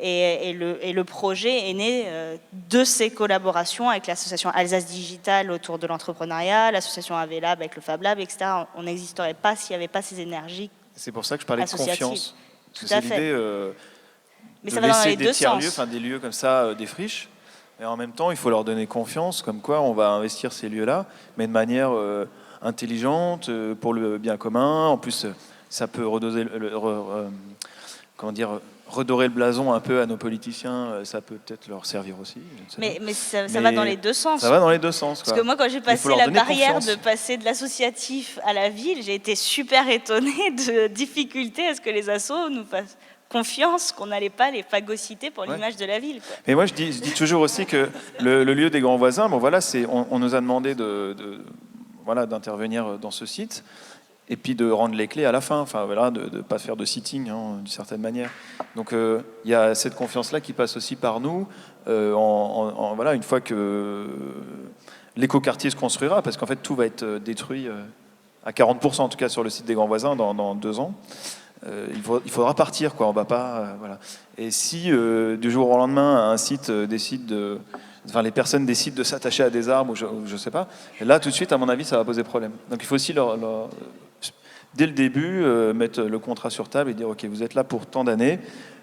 B: Et le projet est né de ces collaborations avec l'association Alsace Digital autour de l'entrepreneuriat, l'association AVLab avec le Fab Lab, etc. On n'existerait pas s'il n'y avait pas ces énergies.
C: C'est pour ça que je parlais de
B: Associative.
C: confiance.
B: Tout
C: C'est
B: à fait.
C: l'idée
B: Mais
C: de
B: ça va dans
C: laisser
B: les
C: des
B: deux
C: tiers-lieux,
B: sens.
C: des lieux comme ça, des friches. Et en même temps, il faut leur donner confiance, comme quoi on va investir ces lieux-là, mais de manière intelligente, pour le bien commun. En plus, ça peut redorer le blason un peu à nos politiciens, ça peut peut-être leur servir aussi. Je ne sais pas.
B: Mais ça va dans les deux sens.
C: Ça va dans les deux sens.
B: Parce que moi, quand j'ai
C: Il faut
B: passé
C: leur
B: la
C: donner
B: barrière
C: confiance.
B: de passer de l'associatif à la ville, j'ai été super étonnée de difficulté à ce que les assos nous fassent confiance, qu'on n'allait pas les phagocyter pour l'image de la ville. Quoi.
C: Mais moi, je dis toujours aussi que le lieu des grands voisins, bon, voilà, on nous a demandé d'intervenir dans ce site et puis de rendre les clés à la fin, de ne pas faire de sitting d'une certaine manière. Donc il y a cette confiance-là qui passe aussi par nous, une fois que l'écoquartier se construira, parce qu'en fait tout va être détruit à 40% en tout cas sur le site des grands voisins dans 2 ans. Il faudra partir, quoi. On va pas, voilà. Et si du jour au lendemain un site les personnes décident de s'attacher à des arbres ou je sais pas, là tout de suite à mon avis ça va poser problème. Donc il faut aussi dès le début mettre le contrat sur table et dire ok, vous êtes là pour tant d'années.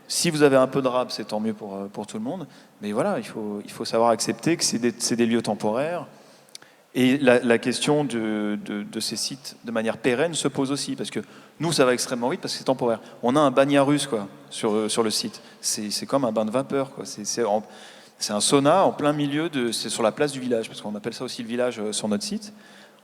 C: Si vous avez un peu de rab, c'est tant mieux pour tout le monde. Mais voilà, il faut savoir accepter que c'est des lieux temporaires. Et la question de ces sites de manière pérenne se pose aussi, parce que nous, ça va extrêmement vite, parce que c'est temporaire. On a un bagnarus sur le site. C'est comme un bain de vapeur. Quoi. C'est un sauna en plein milieu, c'est sur la place du village, parce qu'on appelle ça aussi le village sur notre site.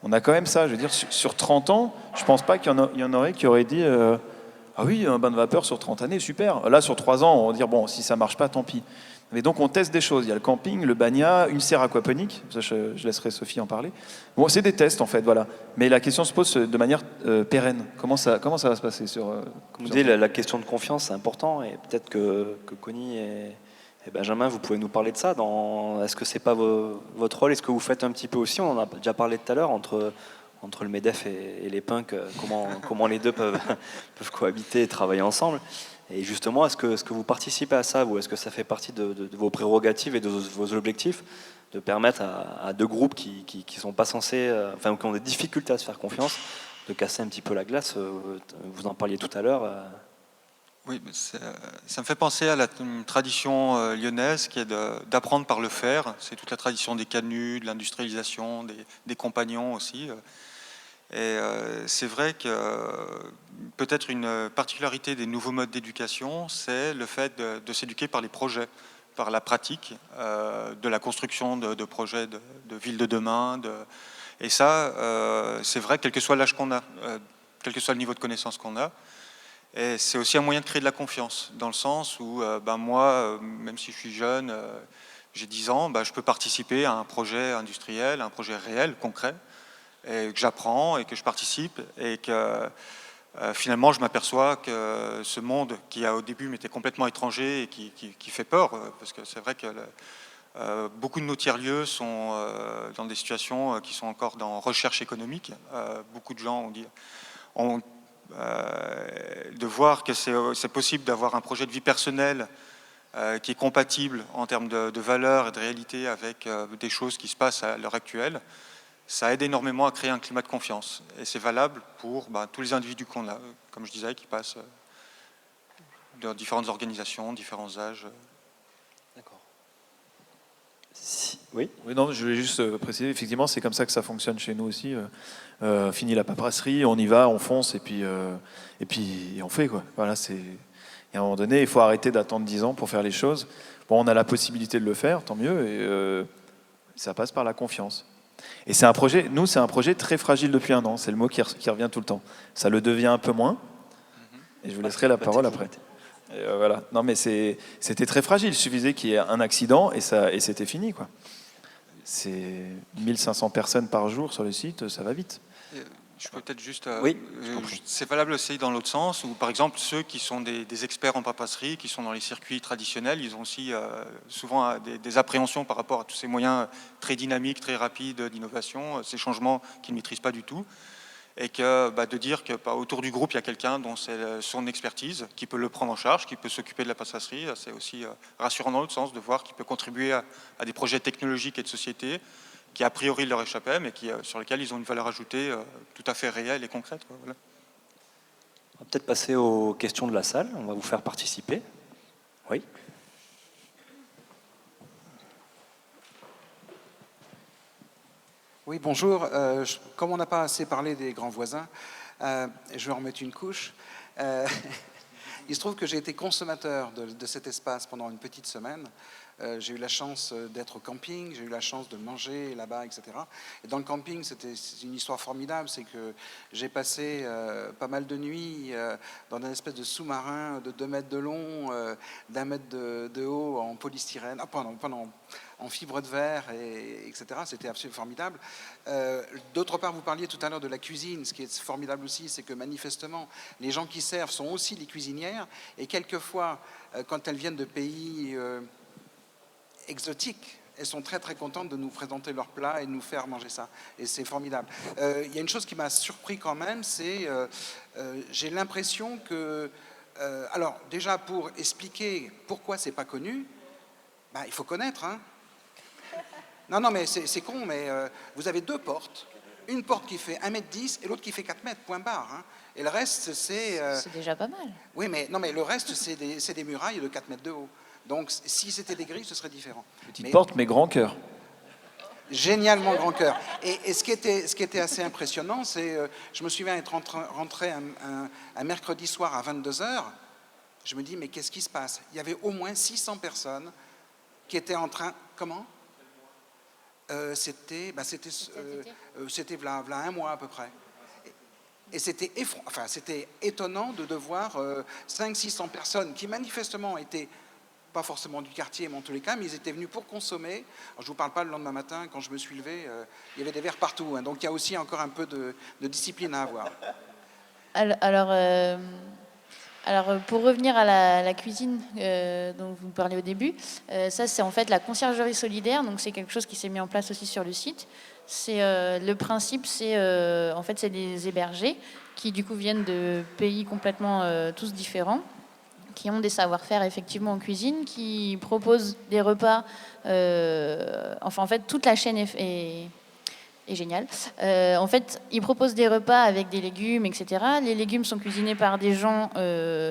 C: On a quand même ça, je veux dire, sur 30 ans, je ne pense pas qu'il y en aurait qui auraient dit ah oui, un bain de vapeur sur 30 années, super. Là, sur 3 ans, on va dire bon, si ça ne marche pas, tant pis. Mais donc on teste des choses. Il y a le camping, le bagnat, une serre aquaponique. Ça, je laisserai Sophie en parler. Bon, c'est des tests en fait, voilà. Mais la question se pose de manière pérenne. Comment ça va se passer
A: Comme vous dites, la question de confiance, c'est important. Et peut-être que Connie et Benjamin, vous pouvez nous parler de ça. Est-ce que c'est pas votre rôle? Est-ce que vous faites un petit peu aussi? On en a déjà parlé tout à l'heure entre le MEDEF et les punks. Comment les deux peuvent cohabiter et travailler ensemble? Et justement, est-ce que vous participez à ça, ou est-ce que ça fait partie de vos prérogatives et de vos objectifs de permettre à deux groupes qui sont pas censés, qui ont des difficultés à se faire confiance, de casser un petit peu la glace? Vous en parliez tout à l'heure.
G: Oui, ça me fait penser à la tradition lyonnaise qui est d'apprendre par le faire. C'est toute la tradition des canuts, de l'industrialisation, des compagnons aussi. Et c'est vrai que peut-être une particularité des nouveaux modes d'éducation, c'est le fait de s'éduquer par les projets, par la pratique de la construction de projets de villes de demain. Et ça, c'est vrai, quel que soit l'âge qu'on a, quel que soit le niveau de connaissance qu'on a. Et c'est aussi un moyen de créer de la confiance, dans le sens où moi, même si je suis jeune, j'ai 10 ans, je peux participer à un projet industriel, à un projet réel, concret, et que j'apprends et que je participe, et que finalement je m'aperçois que ce monde qui au début m'était complètement étranger et qui fait peur, parce que c'est vrai que beaucoup de nos tiers-lieux sont dans des situations qui sont encore dans recherche économique. Beaucoup de gens ont de voir que c'est possible d'avoir un projet de vie personnelle qui est compatible en termes de valeurs et de réalité avec des choses qui se passent à l'heure actuelle. Ça aide énormément à créer un climat de confiance. Et c'est valable pour tous les individus qu'on a, comme je disais, qui passent dans différentes organisations, différents âges.
A: D'accord. Oui.
C: Oui, non, je voulais juste préciser, effectivement, c'est comme ça que ça fonctionne chez nous aussi. Fini la paperasserie, on y va, on fonce, et puis on fait, quoi. Voilà, Et à un moment donné, il faut arrêter d'attendre 10 ans pour faire les choses. Bon, on a la possibilité de le faire, tant mieux, et ça passe par la confiance. Et c'est un projet très fragile depuis 1 an, c'est le mot qui revient tout le temps. Ça le devient un peu moins, et je vous laisserai la parole après. Et voilà. Non, mais c'était très fragile, il suffisait qu'il y ait un accident, et c'était fini, quoi. C'est 1500 personnes par jour sur le site, ça va vite.
G: Je peux peut-être juste...
A: Oui,
G: c'est valable aussi dans l'autre sens, où par exemple ceux qui sont des experts en papasserie, qui sont dans les circuits traditionnels, ils ont aussi souvent des appréhensions par rapport à tous ces moyens très dynamiques, très rapides d'innovation, ces changements qu'ils ne maîtrisent pas du tout. Et que de dire que autour du groupe, il y a quelqu'un dont c'est son expertise, qui peut le prendre en charge, qui peut s'occuper de la papasserie, c'est aussi rassurant dans l'autre sens de voir qu'il peut contribuer à des projets technologiques et de société qui a priori leur échappaient, mais sur lesquels ils ont une valeur ajoutée tout à fait réelle et concrète. Voilà.
A: On va peut-être passer aux questions de la salle. On va vous faire participer. Oui.
H: Oui, bonjour. Comme on n'a pas assez parlé des grands voisins, je vais en mettre une couche. Il se trouve que j'ai été consommateur de cet espace pendant une petite semaine. J'ai eu la chance d'être au camping, j'ai eu la chance de manger là-bas, etc. Et dans le camping, c'est une histoire formidable, c'est que j'ai passé pas mal de nuits dans une espèce de sous-marin de 2 mètres de long, d'1 mètre de haut en polystyrène, en fibre de verre, etc. C'était absolument formidable. D'autre part, vous parliez tout à l'heure de la cuisine. Ce qui est formidable aussi, c'est que manifestement, les gens qui servent sont aussi les cuisinières. Et quelquefois, quand elles viennent de pays exotiques, elles sont très très contentes de nous présenter leurs plats et de nous faire manger ça. Et c'est formidable. Il y a une chose qui m'a surpris quand même, c'est j'ai l'impression que... alors déjà, pour expliquer pourquoi c'est pas connu, il faut connaître, hein. Non, mais c'est con, mais vous avez 2 portes. Une porte qui fait 1,10 m et l'autre qui fait 4 mètres, point barre. Hein. Et le reste, c'est...
D: C'est déjà pas mal.
H: Oui, mais le reste, c'est des murailles de 4 mètres de haut. Donc, si c'était des grilles, ce serait différent.
C: Petite porte, mais grand cœur.
H: Génialement grand cœur. Et ce qui était assez impressionnant, c'est... je me souviens être rentré un mercredi soir à 22h. Je me dis, mais qu'est-ce qui se passe? Il y avait au moins 600 personnes qui étaient en train... Comment? C'était voilà 1 mois à peu près. Et c'était étonnant de voir 500-600 personnes qui manifestement étaient pas forcément du quartier, mais en tous les cas, mais ils étaient venus pour consommer. Alors, je ne vous parle pas le lendemain matin, quand je me suis levé, il y avait des verres partout. Hein, donc il y a aussi encore un peu de discipline à avoir.
D: Alors, pour revenir à la cuisine dont vous parlez au début, ça c'est en fait la conciergerie solidaire, donc c'est quelque chose qui s'est mis en place aussi sur le site. Le principe, c'est des hébergés qui du coup viennent de pays complètement tous différents, qui ont des savoir-faire effectivement en cuisine, qui proposent des repas. Toute la chaîne est génial. En fait, ils proposent des repas avec des légumes, etc. Les légumes sont cuisinés par des gens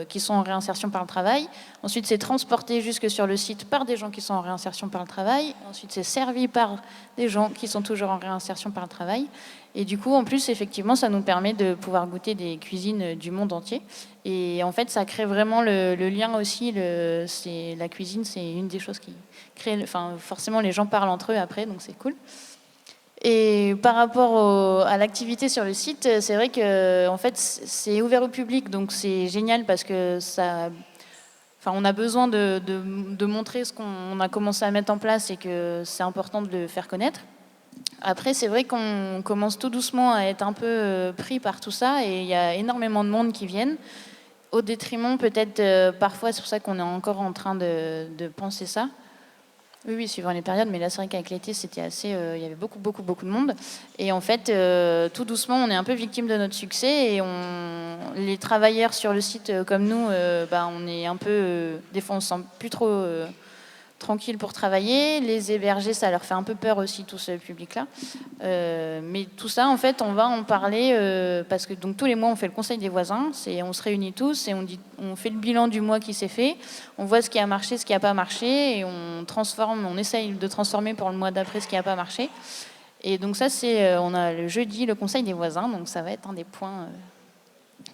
D: qui sont en réinsertion par le travail. Ensuite, c'est transporté jusque sur le site par des gens qui sont en réinsertion par le travail. Ensuite, c'est servi par des gens qui sont toujours en réinsertion par le travail. Et du coup, en plus, effectivement, ça nous permet de pouvoir goûter des cuisines du monde entier. Et en fait, ça crée vraiment le lien aussi. La cuisine, c'est une des choses qui crée... forcément, les gens parlent entre eux après, donc c'est cool. Et par rapport à l'activité sur le site, c'est vrai que en fait, c'est ouvert au public, donc c'est génial parce que on a besoin de montrer ce qu'on a commencé à mettre en place et que c'est important de le faire connaître. Après, c'est vrai qu'on commence tout doucement à être un peu pris par tout ça et il y a énormément de monde qui viennent, au détriment peut-être parfois, c'est pour ça qu'on est encore en train de penser ça. Oui, suivant les périodes, mais là c'est vrai qu'avec l'été c'était assez, il y avait beaucoup de monde et en fait tout doucement on est un peu victime de notre succès et les travailleurs sur le site comme nous, on est un peu, des fois on se sent plus trop tranquille pour travailler. Les hébergés, ça leur fait un peu peur aussi, tout ce public-là. Mais tout ça, en fait, on va en parler parce que donc, tous les mois, on fait le conseil des voisins. On se réunit tous et on fait le bilan du mois qui s'est fait. On voit ce qui a marché, ce qui n'a pas marché et on essaye de transformer pour le mois d'après ce qui n'a pas marché. Et donc ça, on a le jeudi, le conseil des voisins. Donc ça va être un des points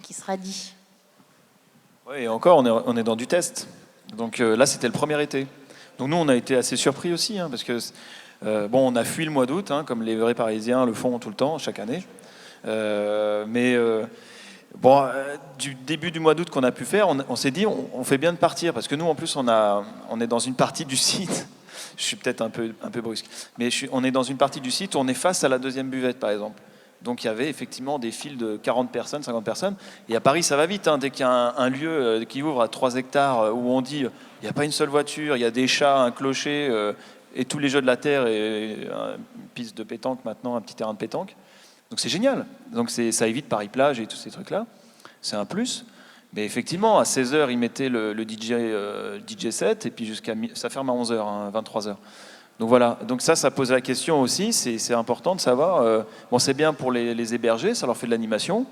D: qui sera dit.
C: Oui, et encore, on est dans du test. Donc là, c'était le premier été. Donc nous, on a été assez surpris aussi, hein, parce que bon, on a fui le mois d'août, hein, comme les vrais Parisiens le font tout le temps, chaque année. Bon, du début du mois d'août qu'on a pu faire, on s'est dit, on fait bien de partir, parce que nous, en plus, on est dans une partie du site. Je suis peut-être un peu brusque, mais on est dans une partie du site où on est face à la deuxième buvette, par exemple. Donc il y avait effectivement des files de 40 personnes, 50 personnes. Et à Paris, ça va vite. Hein, dès qu'il y a un lieu qui ouvre à 3 hectares où on dit il n'y a pas une seule voiture, il y a des chats, un clocher et tous les jeux de la terre et une piste de pétanque maintenant, un petit terrain de pétanque. Donc c'est génial. Donc ça évite Paris-Plage et tous ces trucs-là. C'est un plus. Mais effectivement, à 16h, ils mettaient le DJ set et puis ça ferme à 11h, hein, 23h. Donc voilà, donc ça pose la question aussi, c'est important de savoir, bon c'est bien pour les héberger, ça leur fait de l'animation,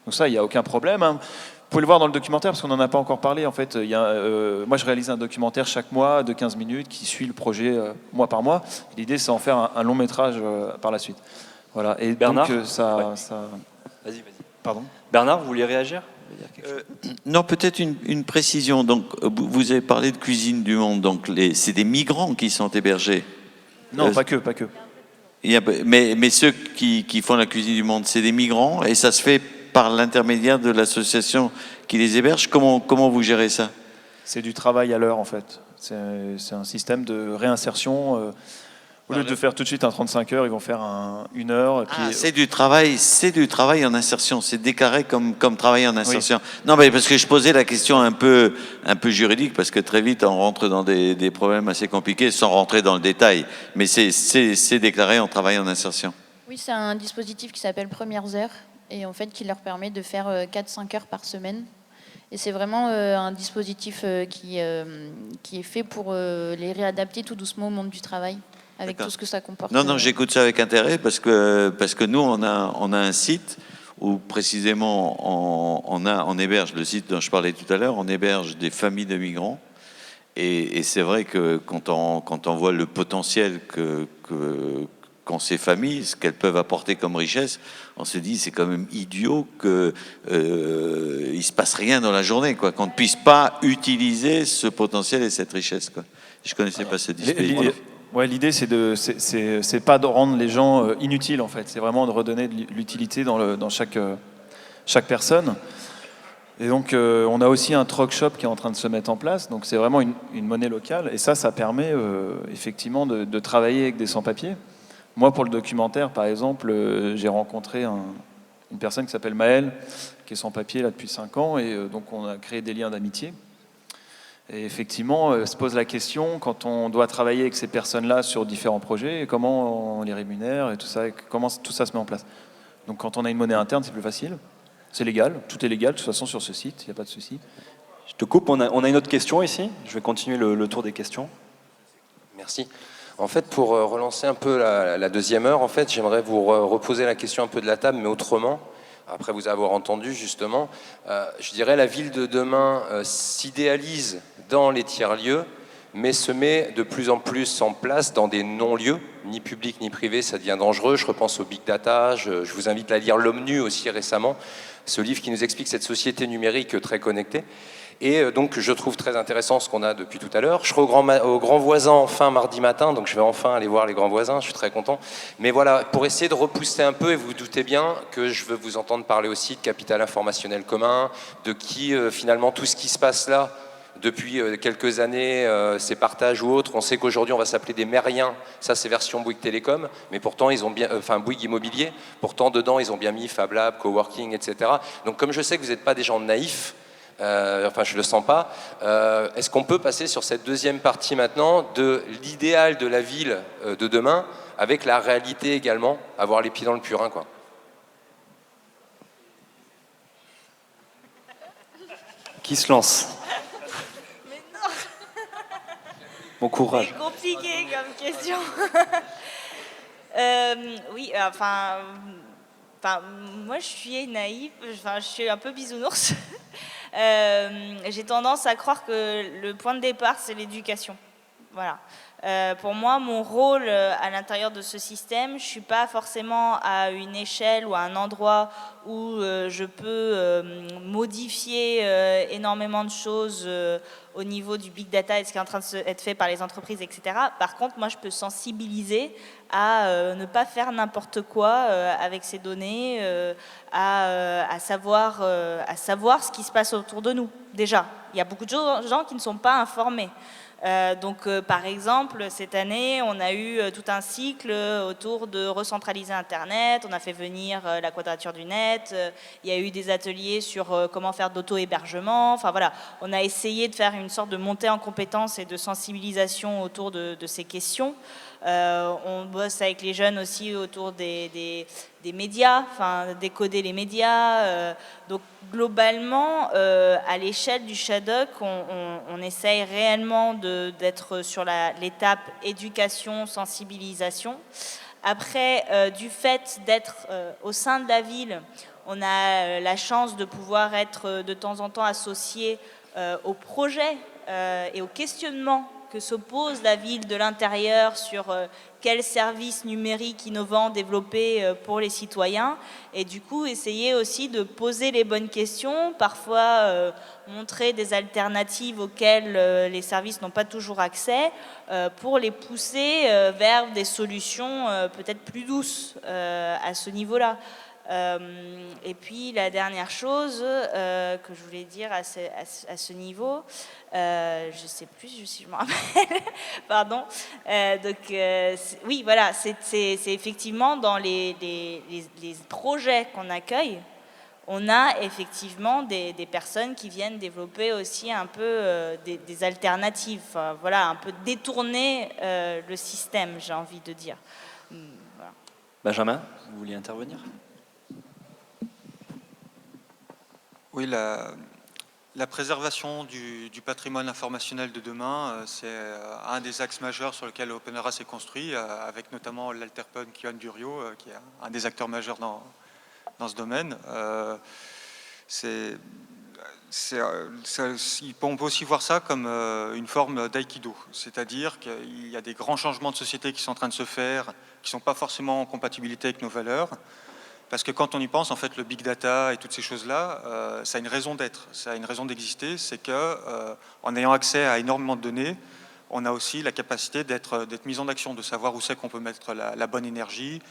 C: donc ça il n'y a aucun problème, hein. Vous pouvez le voir dans le documentaire parce qu'on n'en a pas encore parlé en fait, moi je réalise un documentaire chaque mois de 15 minutes qui suit le projet mois par mois, l'idée c'est d'en faire un long métrage par la suite. Voilà. Et
A: Bernard,
C: donc ça...
A: Vas-y.
C: Pardon.
A: Bernard, vous vouliez réagir?
F: Non, peut-être une précision. Donc, vous avez parlé de cuisine du monde. Donc, c'est des migrants qui sont hébergés.
C: Non, pas que.
F: Mais ceux qui font la cuisine du monde, c'est des migrants et ça se fait par l'intermédiaire de l'association qui les héberge. Comment vous gérez ça?
C: C'est du travail à l'heure en fait. C'est un système de réinsertion. Au lieu de faire tout de suite un 35 heures, ils vont faire une heure. Et puis...
F: c'est du travail en insertion. C'est déclaré comme travail en insertion. Oui. Non, mais parce que je posais la question un peu juridique, parce que très vite on rentre dans des problèmes assez compliqués sans rentrer dans le détail. Mais c'est déclaré en travail en insertion.
D: Oui, c'est un dispositif qui s'appelle Premières Heures et en fait qui leur permet de faire 4-5 heures par semaine. Et c'est vraiment un dispositif qui est fait pour les réadapter tout doucement au monde du travail. Avec tout ce que ça comporte.
F: Non, j'écoute ça avec intérêt parce que nous, on a un site où précisément on héberge, le site dont je parlais tout à l'heure, on héberge des familles de migrants. Et c'est vrai que quand on voit le potentiel qu'ont ces familles, ce qu'elles peuvent apporter comme richesse, on se dit c'est quand même idiot qu'il ne se passe rien dans la journée, quoi, qu'on ne puisse pas utiliser ce potentiel et cette richesse, quoi. Je ne connaissais pas ce dispositif.
C: Ouais, l'idée, c'est pas de rendre les gens inutiles, en fait. C'est vraiment de redonner de l'utilité dans chaque personne. Et donc, on a aussi un truck shop qui est en train de se mettre en place. Donc, c'est vraiment une monnaie locale. Et ça permet effectivement de travailler avec des sans-papiers. Moi, pour le documentaire, par exemple, j'ai rencontré une personne qui s'appelle Maël, qui est sans-papier là depuis 5 ans. Et donc, on a créé des liens d'amitié. Et effectivement, se pose la question, quand on doit travailler avec ces personnes-là sur différents projets, comment on les rémunère et tout ça, et comment tout ça se met en place. Donc quand on a une monnaie interne, c'est plus facile. C'est légal, tout est légal, de toute façon sur ce site, il n'y a pas de souci.
A: Je te coupe, on a une autre question ici. Je vais continuer le tour des questions.
I: Merci. En fait, pour relancer un peu la deuxième heure, en fait, j'aimerais vous reposer la question un peu de la table, mais autrement. Après vous avoir entendu, justement, je dirais la ville de demain s'idéalise dans les tiers-lieux, mais se met de plus en plus en place dans des non-lieux, ni publics ni privés, ça devient dangereux. Je repense au Big Data, je vous invite à lire L'Omnu aussi récemment, ce livre qui nous explique cette société numérique très connectée. Et donc je trouve très intéressant ce qu'on a depuis tout à l'heure. Je serai au Grand Voisin enfin mardi matin, donc je vais enfin aller voir les Grands Voisins, je suis très content. Mais voilà, pour essayer de repousser un peu, et vous vous doutez bien que je veux vous entendre parler aussi de capital informationnel commun, de qui finalement tout ce qui se passe là, depuis quelques années, ces partages ou autres, on sait qu'aujourd'hui on va s'appeler des mériens, ça c'est version Bouygues Télécom, mais pourtant ils ont bien, Bouygues Immobilier, pourtant dedans ils ont bien mis Fab Lab, Coworking, etc. Donc comme je sais que vous n'êtes pas des gens naïfs, je le sens pas, est-ce qu'on peut passer sur cette deuxième partie maintenant de l'idéal de la ville de demain, avec la réalité également, avoir les pieds dans le purin, quoi.
A: Qui se lance? Bon courage.
B: C'est compliqué comme question. Oui, moi je suis naïve, je suis un peu bisounours. J'ai tendance à croire que le point de départ c'est l'éducation. Voilà. Pour moi, mon rôle à l'intérieur de ce système, je ne suis pas forcément à une échelle ou à un endroit où je peux modifier énormément de choses au niveau du big data et ce qui est en train d'être fait par les entreprises, etc. Par contre, moi, je peux sensibiliser à ne pas faire n'importe quoi avec ces données, à savoir ce qui se passe autour de nous. Déjà, il y a beaucoup de gens qui ne sont pas informés. Par exemple, cette année, on a eu tout un cycle autour de recentraliser Internet, on a fait venir la quadrature du net, il y a eu des ateliers sur comment faire d'auto-hébergement, enfin voilà, on a essayé de faire une sorte de montée en compétences et de sensibilisation autour de ces questions. On bosse avec les jeunes aussi autour des médias, enfin décoder les médias. Donc globalement, à l'échelle du Shadok, on essaye réellement d'être sur l'étape éducation, sensibilisation. Après, du fait d'être au sein de la ville, on a la chance de pouvoir être de temps en temps associé aux projets et aux questionnements que se pose la ville de l'intérieur sur quels services numériques innovants développer pour les citoyens, et du coup essayer aussi de poser les bonnes questions, parfois montrer des alternatives auxquelles les services n'ont pas toujours accès, pour les pousser vers des solutions peut-être plus douces à ce niveau-là. Et puis la dernière chose que je voulais dire à ce niveau, je ne sais plus si je me rappelle, pardon. Oui, voilà, c'est effectivement dans les projets qu'on accueille, on a effectivement des personnes qui viennent développer aussi un peu des alternatives, voilà, un peu détourner le système, j'ai envie de dire. Voilà.
A: Benjamin, vous vouliez intervenir ?
G: Oui, la préservation du patrimoine informationnel de demain, c'est un des axes majeurs sur lesquels OpenARA s'est construit, avec notamment l'Alterpun Kyoan Durio, qui est un des acteurs majeurs dans ce domaine. On peut aussi voir ça comme une forme d'aïkido, c'est-à-dire qu'il y a des grands changements de société qui sont en train de se faire, qui ne sont pas forcément en compatibilité avec nos valeurs. Parce que quand on y pense, en fait, le big data et toutes ces choses-là, ça a une raison d'être, ça a une raison d'exister, c'est qu'en ayant accès à énormément de données, on a aussi la capacité d'être mis en action, de savoir où c'est qu'on peut mettre la bonne énergie,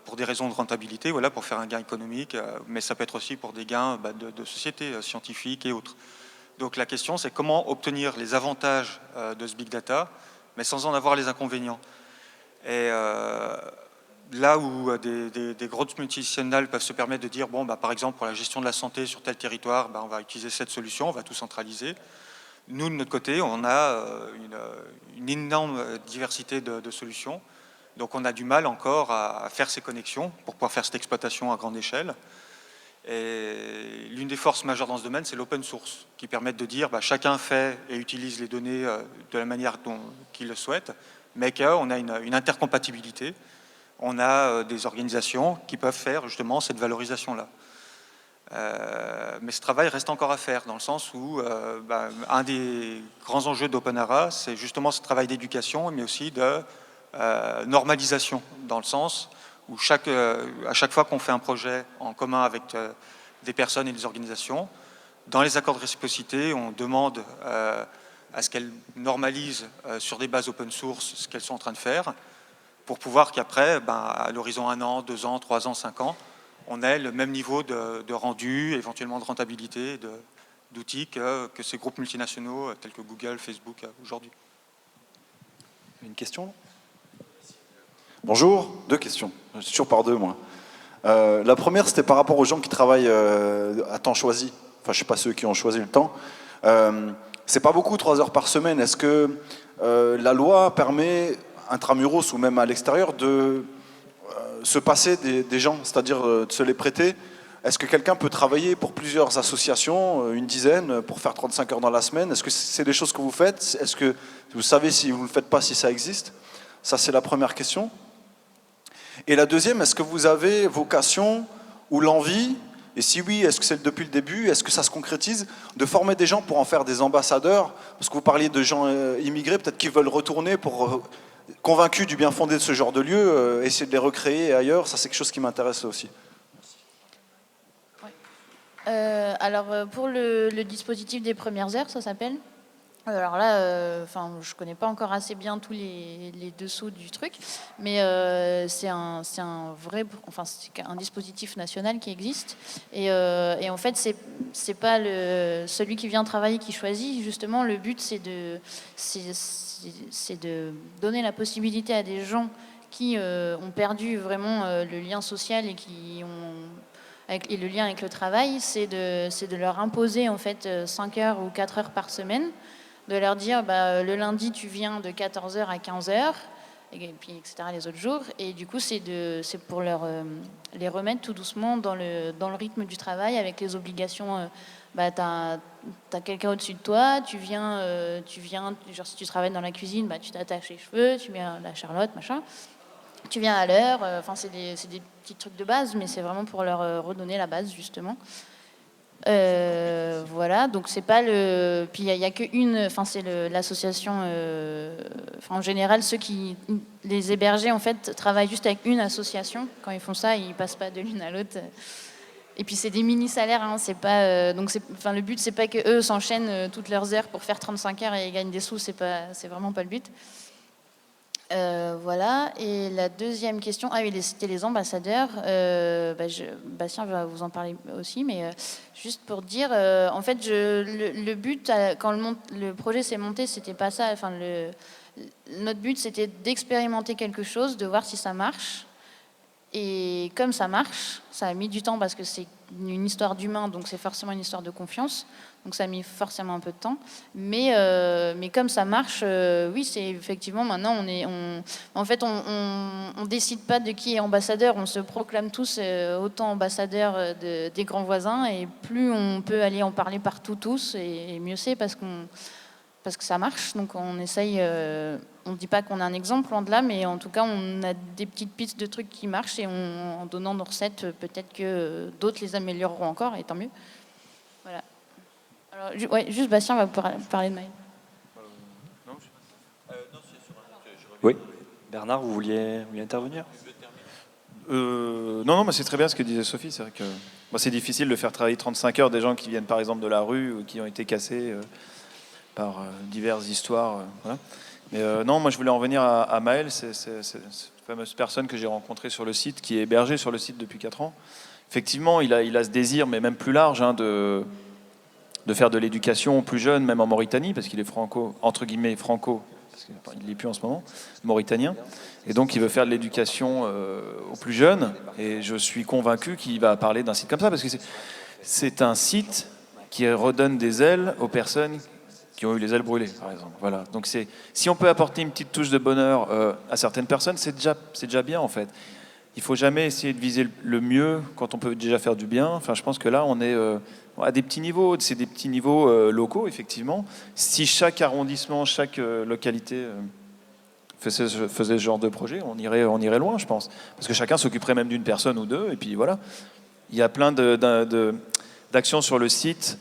G: pour des raisons de rentabilité, voilà, pour faire un gain économique, mais ça peut être aussi pour des gains de société scientifique et autres. Donc la question, c'est comment obtenir les avantages de ce big data, mais sans en avoir les inconvénients. Et là où des grosses multinationales peuvent se permettre de dire, bon, par exemple, pour la gestion de la santé sur tel territoire, on va utiliser cette solution, on va tout centraliser. Nous, de notre côté, on a une énorme diversité de solutions. Donc on a du mal encore à faire ces connexions pour pouvoir faire cette exploitation à grande échelle. Et l'une des forces majeures dans ce domaine, c'est l'open source, qui permet de dire chacun fait et utilise les données de la manière qu'il le souhaite, mais qu'on a une intercompatibilité. On a des organisations qui peuvent faire justement cette valorisation-là. Mais ce travail reste encore à faire, dans le sens où un des grands enjeux d'OpenARA, c'est justement ce travail d'éducation, mais aussi de normalisation, dans le sens où à chaque fois qu'on fait un projet en commun avec des personnes et des organisations, dans les accords de réciprocité, on demande à ce qu'elles normalisent sur des bases open source ce qu'elles sont en train de faire, pour pouvoir qu'après, à l'horizon 1 an, 2 ans, 3 ans, 5 ans, on ait le même niveau de rendu, éventuellement de rentabilité, d'outils que ces groupes multinationaux tels que Google, Facebook aujourd'hui.
A: Une question ?
J: Bonjour, 2 questions. Je suis toujours par 2, moi. La première, c'était par rapport aux gens qui travaillent à temps choisi. Enfin, je ne sais pas ceux qui ont choisi le temps. C'est pas beaucoup, 3 heures par semaine. Est-ce que la loi permet, intramuros ou même à l'extérieur, de se passer des gens, c'est-à-dire de se les prêter? Est-ce que quelqu'un peut travailler pour plusieurs associations, une dizaine, pour faire 35 heures dans la semaine? Est-ce que c'est des choses que vous faites? Est-ce que vous savez, si vous ne le faites pas, si ça existe? Ça, c'est la première question. Et la deuxième, est-ce que vous avez vocation ou l'envie Et si oui, est-ce que c'est depuis le début? Est-ce que ça se concrétise? De former des gens pour en faire des ambassadeurs? Parce que vous parliez de gens immigrés, peut-être qu'ils veulent retourner pour, convaincus du bien fondé de ce genre de lieu, essayer de les recréer ailleurs. Ça, c'est quelque chose qui m'intéresse aussi.
D: Alors, pour le dispositif des premières heures, ça s'appelle. Alors là, je connais pas encore assez bien tous les dessous du truc, mais c'est un vrai, c'est un dispositif national qui existe. Et en fait, c'est pas celui qui vient travailler qui choisit. Justement, le but, c'est de donner la possibilité à des gens qui ont perdu vraiment le lien social et qui ont et le lien avec le travail, c'est de leur imposer en fait 5 heures ou 4 heures par semaine, de leur dire le lundi tu viens de 14h à 15h, et puis etc. les autres jours, et du coup c'est pour les remettre tout doucement dans le rythme du travail, avec les obligations. T'as quelqu'un au-dessus de toi, tu viens, genre si tu travailles dans la cuisine, tu t'attaches les cheveux, tu mets la Charlotte, machin. Tu viens à l'heure, c'est des petits trucs de base, mais c'est vraiment pour leur redonner la base, justement. Voilà, donc c'est pas le... Puis il n'y a qu'une... c'est l'association... en général, les hébergés, en fait, travaillent juste avec une association. Quand ils font ça, ils passent pas de l'une à l'autre. Et puis c'est des mini-salaires, hein, c'est pas... le but, c'est pas qu'eux s'enchaînent toutes leurs heures pour faire 35 heures et gagnent des sous, c'est vraiment pas le but. Voilà, et la deuxième question, c'était les ambassadeurs. Bastien va vous en parler aussi, mais juste pour dire, en fait, le but, quand le projet s'est monté, c'était pas ça. Notre but, c'était d'expérimenter quelque chose, de voir si ça marche. Et comme ça marche, ça a mis du temps parce que c'est une histoire d'humain, donc c'est forcément une histoire de confiance. Donc ça a mis forcément un peu de temps. Mais comme ça marche, oui, c'est effectivement maintenant, on décide pas de qui est ambassadeur, on se proclame tous autant ambassadeurs des grands voisins, et plus on peut aller en parler partout tous, et mieux c'est parce que ça marche. Donc on essaye, on ne dit pas qu'on a un exemple, loin de là, mais en tout cas on a des petites pistes de trucs qui marchent, et en donnant nos recettes, peut-être que d'autres les amélioreront encore, et tant mieux. Voilà. Alors, juste Bastien va parler de Maël.
A: Oui. Bernard, vous vouliez intervenir?
C: Non, mais c'est très bien ce que disait Sophie. C'est vrai que c'est difficile de faire travailler 35 heures des gens qui viennent par exemple de la rue ou qui ont été cassés par diverses histoires. Voilà. Mais non, moi je voulais en venir à Maël, c'est cette fameuse personne que j'ai rencontrée sur le site, qui est hébergée sur le site depuis 4 ans. Effectivement, il a ce désir, mais même plus large, de faire de l'éducation aux plus jeunes, même en Mauritanie, parce qu'il est entre guillemets franco, parce qu'il n'est plus en ce moment, mauritanien. Et donc il veut faire de l'éducation aux plus jeunes, et je suis convaincu qu'il va parler d'un site comme ça, parce que c'est un site qui redonne des ailes aux personnes qui ont eu les ailes brûlées, par exemple. Voilà. Donc si on peut apporter une petite touche de bonheur à certaines personnes, c'est déjà bien, en fait. Il ne faut jamais essayer de viser le mieux quand on peut déjà faire du bien. Enfin, je pense que là, on est à des petits niveaux. C'est des petits niveaux locaux, effectivement. Si chaque arrondissement, chaque localité faisait ce genre de projet, on irait loin, je pense. Parce que chacun s'occuperait même d'une personne ou deux. Et puis voilà. Il y a plein d'actions sur le site,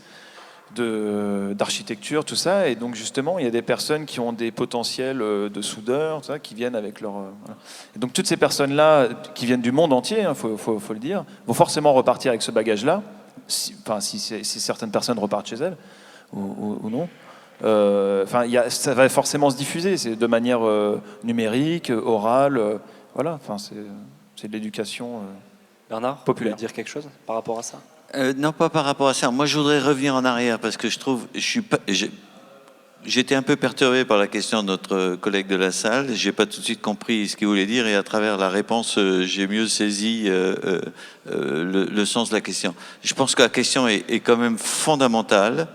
C: d'architecture, tout ça, et donc justement il y a des personnes qui ont des potentiels de soudeurs, tout ça, qui viennent avec leur... voilà. Et donc toutes ces personnes-là, qui viennent du monde entier, faut le dire, vont forcément repartir avec ce bagage-là, si certaines personnes repartent chez elles, ou non. Ça va forcément se diffuser, c'est de manière numérique, orale, voilà, c'est de l'éducation
A: Bernard,
C: populaire.
A: Vous voulez dire quelque chose par rapport à ça?
F: Non, pas par rapport à ça. Moi, je voudrais revenir en arrière parce que j'étais un peu perturbé par la question de notre collègue de la salle. J'ai pas tout de suite compris ce qu'il voulait dire, et à travers la réponse, j'ai mieux saisi le sens de la question. Je pense que la question est quand même fondamentale.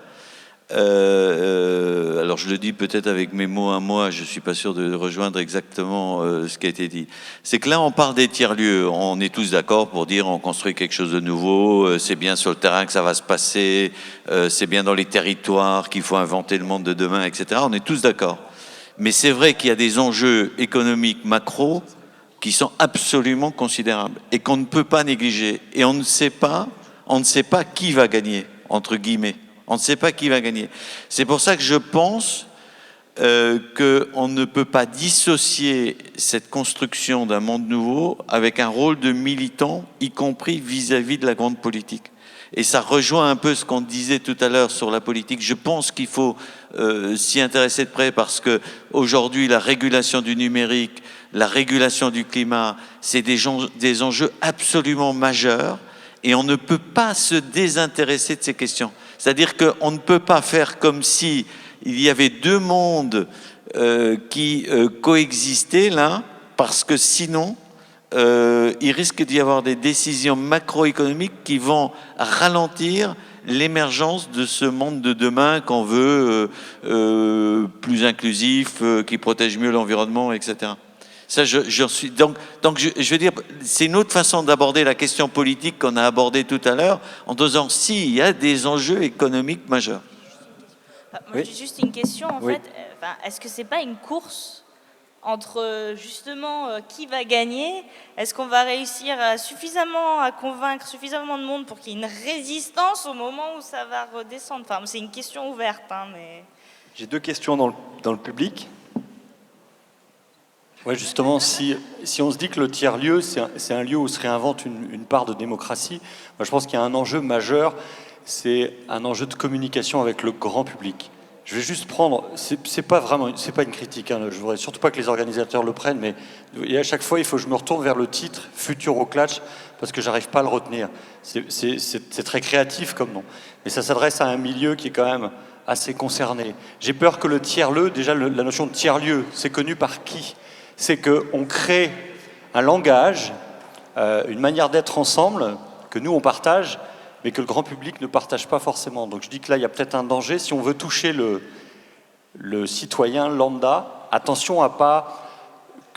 F: Alors je le dis peut-être avec mes mots à moi, je suis pas sûr de rejoindre exactement ce qui a été dit. C'est que là on parle des tiers-lieux, on est tous d'accord pour dire on construit quelque chose de nouveau, c'est bien sur le terrain que ça va se passer, c'est bien dans les territoires qu'il faut inventer le monde de demain, etc. On est tous d'accord. Mais c'est vrai qu'il y a des enjeux économiques macro qui sont absolument considérables et qu'on ne peut pas négliger. Et on ne sait pas on ne sait pas qui va gagner, entre guillemets. On ne sait pas qui va gagner. C'est pour ça que je pense qu'on ne peut pas dissocier cette construction d'un monde nouveau avec un rôle de militant, y compris vis-à-vis de la grande politique. Et ça rejoint un peu ce qu'on disait tout à l'heure sur la politique. Je pense qu'il faut s'y intéresser de près parce que aujourd'hui, la régulation du numérique, la régulation du climat, c'est des enjeux absolument majeurs et on ne peut pas se désintéresser de ces questions. C'est-à-dire qu'on ne peut pas faire comme si il y avait deux mondes qui coexistaient là, parce que sinon, il risque d'y avoir des décisions macroéconomiques qui vont ralentir l'émergence de ce monde de demain qu'on veut plus inclusif, qui protège mieux l'environnement, etc. Ça, j'en suis. Donc je veux dire, c'est une autre façon d'aborder la question politique qu'on a abordée tout à l'heure, en disant si il y a des enjeux économiques majeurs.
B: Moi, j'ai juste une question, en
A: Oui.
B: fait. Est-ce que c'est pas une course entre, justement, qui va gagner? Est-ce qu'on va réussir suffisamment à convaincre suffisamment de monde pour qu'il y ait une résistance au moment où ça va redescendre? Enfin, c'est une question ouverte, hein, mais...
A: J'ai deux questions dans le public. Ouais, justement, si on se dit que le tiers-lieu, c'est un lieu où se réinvente une part de démocratie, moi, je pense qu'il y a un enjeu majeur, c'est un enjeu de communication avec le grand public. Je vais juste prendre, c'est pas une critique, hein, je voudrais surtout pas que les organisateurs le prennent, mais et à chaque fois, il faut que je me retourne vers le titre Futuroclatch, parce que j'arrive pas à le retenir. C'est très créatif comme nom, mais ça s'adresse à un milieu qui est quand même assez concerné. J'ai peur que le tiers-lieu, déjà la notion de tiers-lieu, c'est connu par qui? C'est qu'on crée un langage, une manière d'être ensemble, que nous on partage, mais que le grand public ne partage pas forcément. Donc je dis que là, il y a peut-être un danger. Si on veut toucher le citoyen lambda, attention à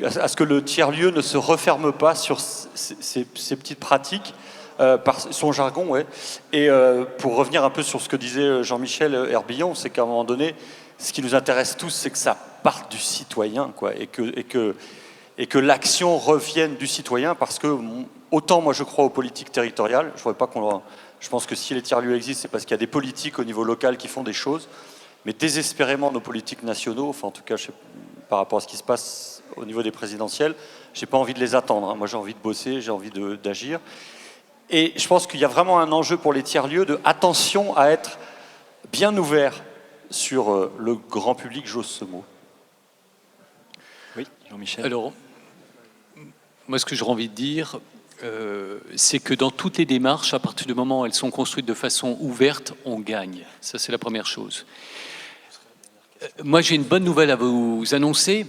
A: ce que le tiers-lieu ne se referme pas sur ces petites pratiques, par son jargon, ouais. Et pour revenir un peu sur ce que disait Jean-Michel Herbillon, c'est qu'à un moment donné, ce qui nous intéresse tous, c'est que ça parte du citoyen, quoi, et que l'action revienne du citoyen, parce que autant moi je crois aux politiques territoriales, je pense que si les tiers-lieux existent, c'est parce qu'il y a des politiques au niveau local qui font des choses, mais désespérément nos politiques nationaux, enfin en tout cas par rapport à ce qui se passe au niveau des présidentielles, j'ai pas envie de les attendre, hein. Moi j'ai envie de bosser, j'ai envie d'agir, et je pense qu'il y a vraiment un enjeu pour les tiers-lieux de attention à être bien ouvert sur le grand public, j'ose ce mot. Oui, Jean-Michel.
E: Alors, moi, ce que j'aurais envie de dire, c'est que dans toutes les démarches, à partir du moment où elles sont construites de façon ouverte, on gagne. Ça, c'est la première chose. Moi, j'ai une bonne nouvelle à vous annoncer.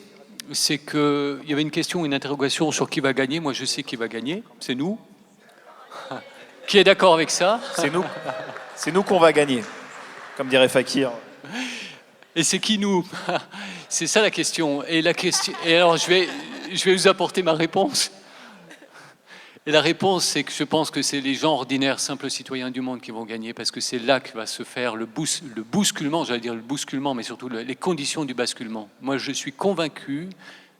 E: C'est qu'il y avait une question, une interrogation sur qui va gagner. Moi, je sais qui va gagner. C'est nous. Qui est d'accord avec ça?
C: C'est nous qu'on va gagner, comme dirait Fakir.
E: Et c'est qui nous? C'est ça la question. Et alors, je vais vous apporter ma réponse. Et la réponse, c'est que je pense que c'est les gens ordinaires, simples citoyens du monde qui vont gagner, parce que c'est là que va se faire le bousculement, j'allais dire le bousculement, mais surtout les conditions du basculement. Moi, je suis convaincu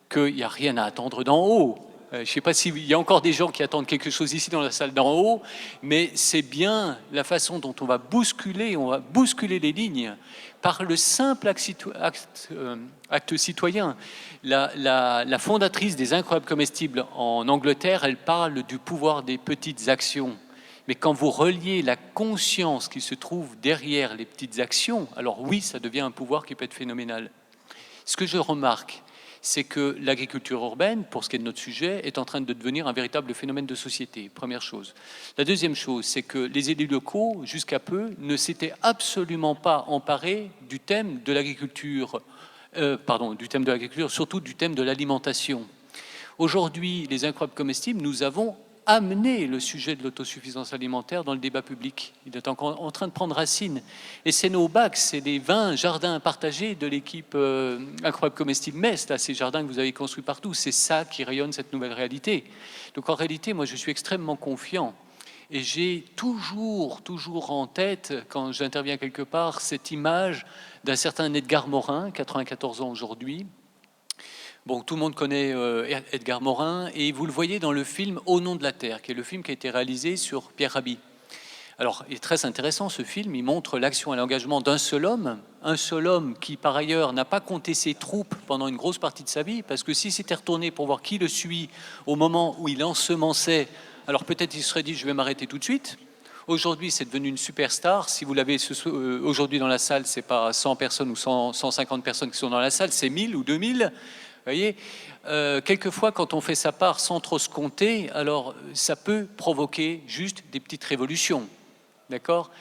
E: qu'il n'y a rien à attendre d'en haut. Je ne sais pas s'il y a encore des gens qui attendent quelque chose ici dans la salle d'en haut, mais c'est bien la façon dont on va bousculer les lignes par le simple acte citoyen. La fondatrice des Incroyables Comestibles en Angleterre, elle parle du pouvoir des petites actions. Mais quand vous reliez la conscience qui se trouve derrière les petites actions, alors oui, ça devient un pouvoir qui peut être phénoménal. Ce que je remarque, c'est que l'agriculture urbaine, pour ce qui est de notre sujet, est en train de devenir un véritable phénomène de société, première chose. La deuxième chose, c'est que les élus locaux, jusqu'à peu, ne s'étaient absolument pas emparés du thème de l'agriculture, surtout du thème de l'alimentation. Aujourd'hui, les Incroyables Comestibles, nous avons amené le sujet de l'autosuffisance alimentaire dans le débat public. Il est encore en train de prendre racine. Et c'est nos bacs, c'est les 20 jardins partagés de l'équipe Incroyables Comestibles Metz, là, ces jardins que vous avez construits partout. C'est ça qui rayonne cette nouvelle réalité. Donc en réalité, moi, je suis extrêmement confiant. Et j'ai toujours en tête, quand j'interviens quelque part, cette image d'un certain Edgar Morin, 94 ans aujourd'hui. Bon, tout le monde connaît Edgar Morin, et vous le voyez dans le film Au nom de la terre, qui est le film qui a été réalisé sur Pierre Rabhi. Alors, il est très intéressant ce film, il montre l'action et l'engagement d'un seul homme qui par ailleurs n'a pas compté ses troupes pendant une grosse partie de sa vie, parce que s'il s'était retourné pour voir qui le suit au moment où il ensemençait, alors peut-être il se serait dit je vais m'arrêter tout de suite. Aujourd'hui, c'est devenu une superstar. Si vous l'avez aujourd'hui dans la salle, c'est pas 100 personnes ou 150 personnes qui sont dans la salle, c'est 1000 ou 2000. Vous voyez, quelquefois, quand on fait sa part sans trop se compter, alors ça peut provoquer juste des petites révolutions. D'accord ?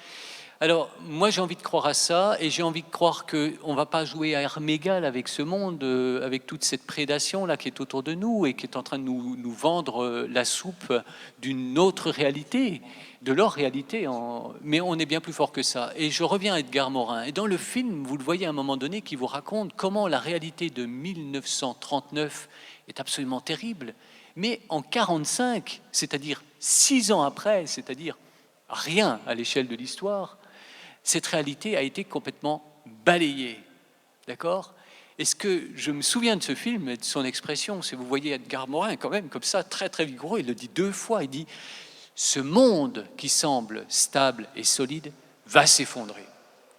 E: Alors, moi, j'ai envie de croire à ça, et j'ai envie de croire qu'on ne va pas jouer à armes égales avec ce monde, avec toute cette prédation-là qui est autour de nous et qui est en train de nous vendre la soupe d'une autre réalité, de leur réalité. Mais on est bien plus fort que ça. Et je reviens à Edgar Morin. Et dans le film, vous le voyez à un moment donné, qui vous raconte comment la réalité de 1939 est absolument terrible. Mais en 1945, c'est-à-dire 6 ans après, c'est-à-dire rien à l'échelle de l'histoire, cette réalité a été complètement balayée. D'accord ? Et ce que je me souviens de ce film et de son expression, c'est vous voyez Edgar Morin quand même comme ça, très très vigoureux, il le dit 2 fois, il dit « Ce monde qui semble stable et solide va s'effondrer ».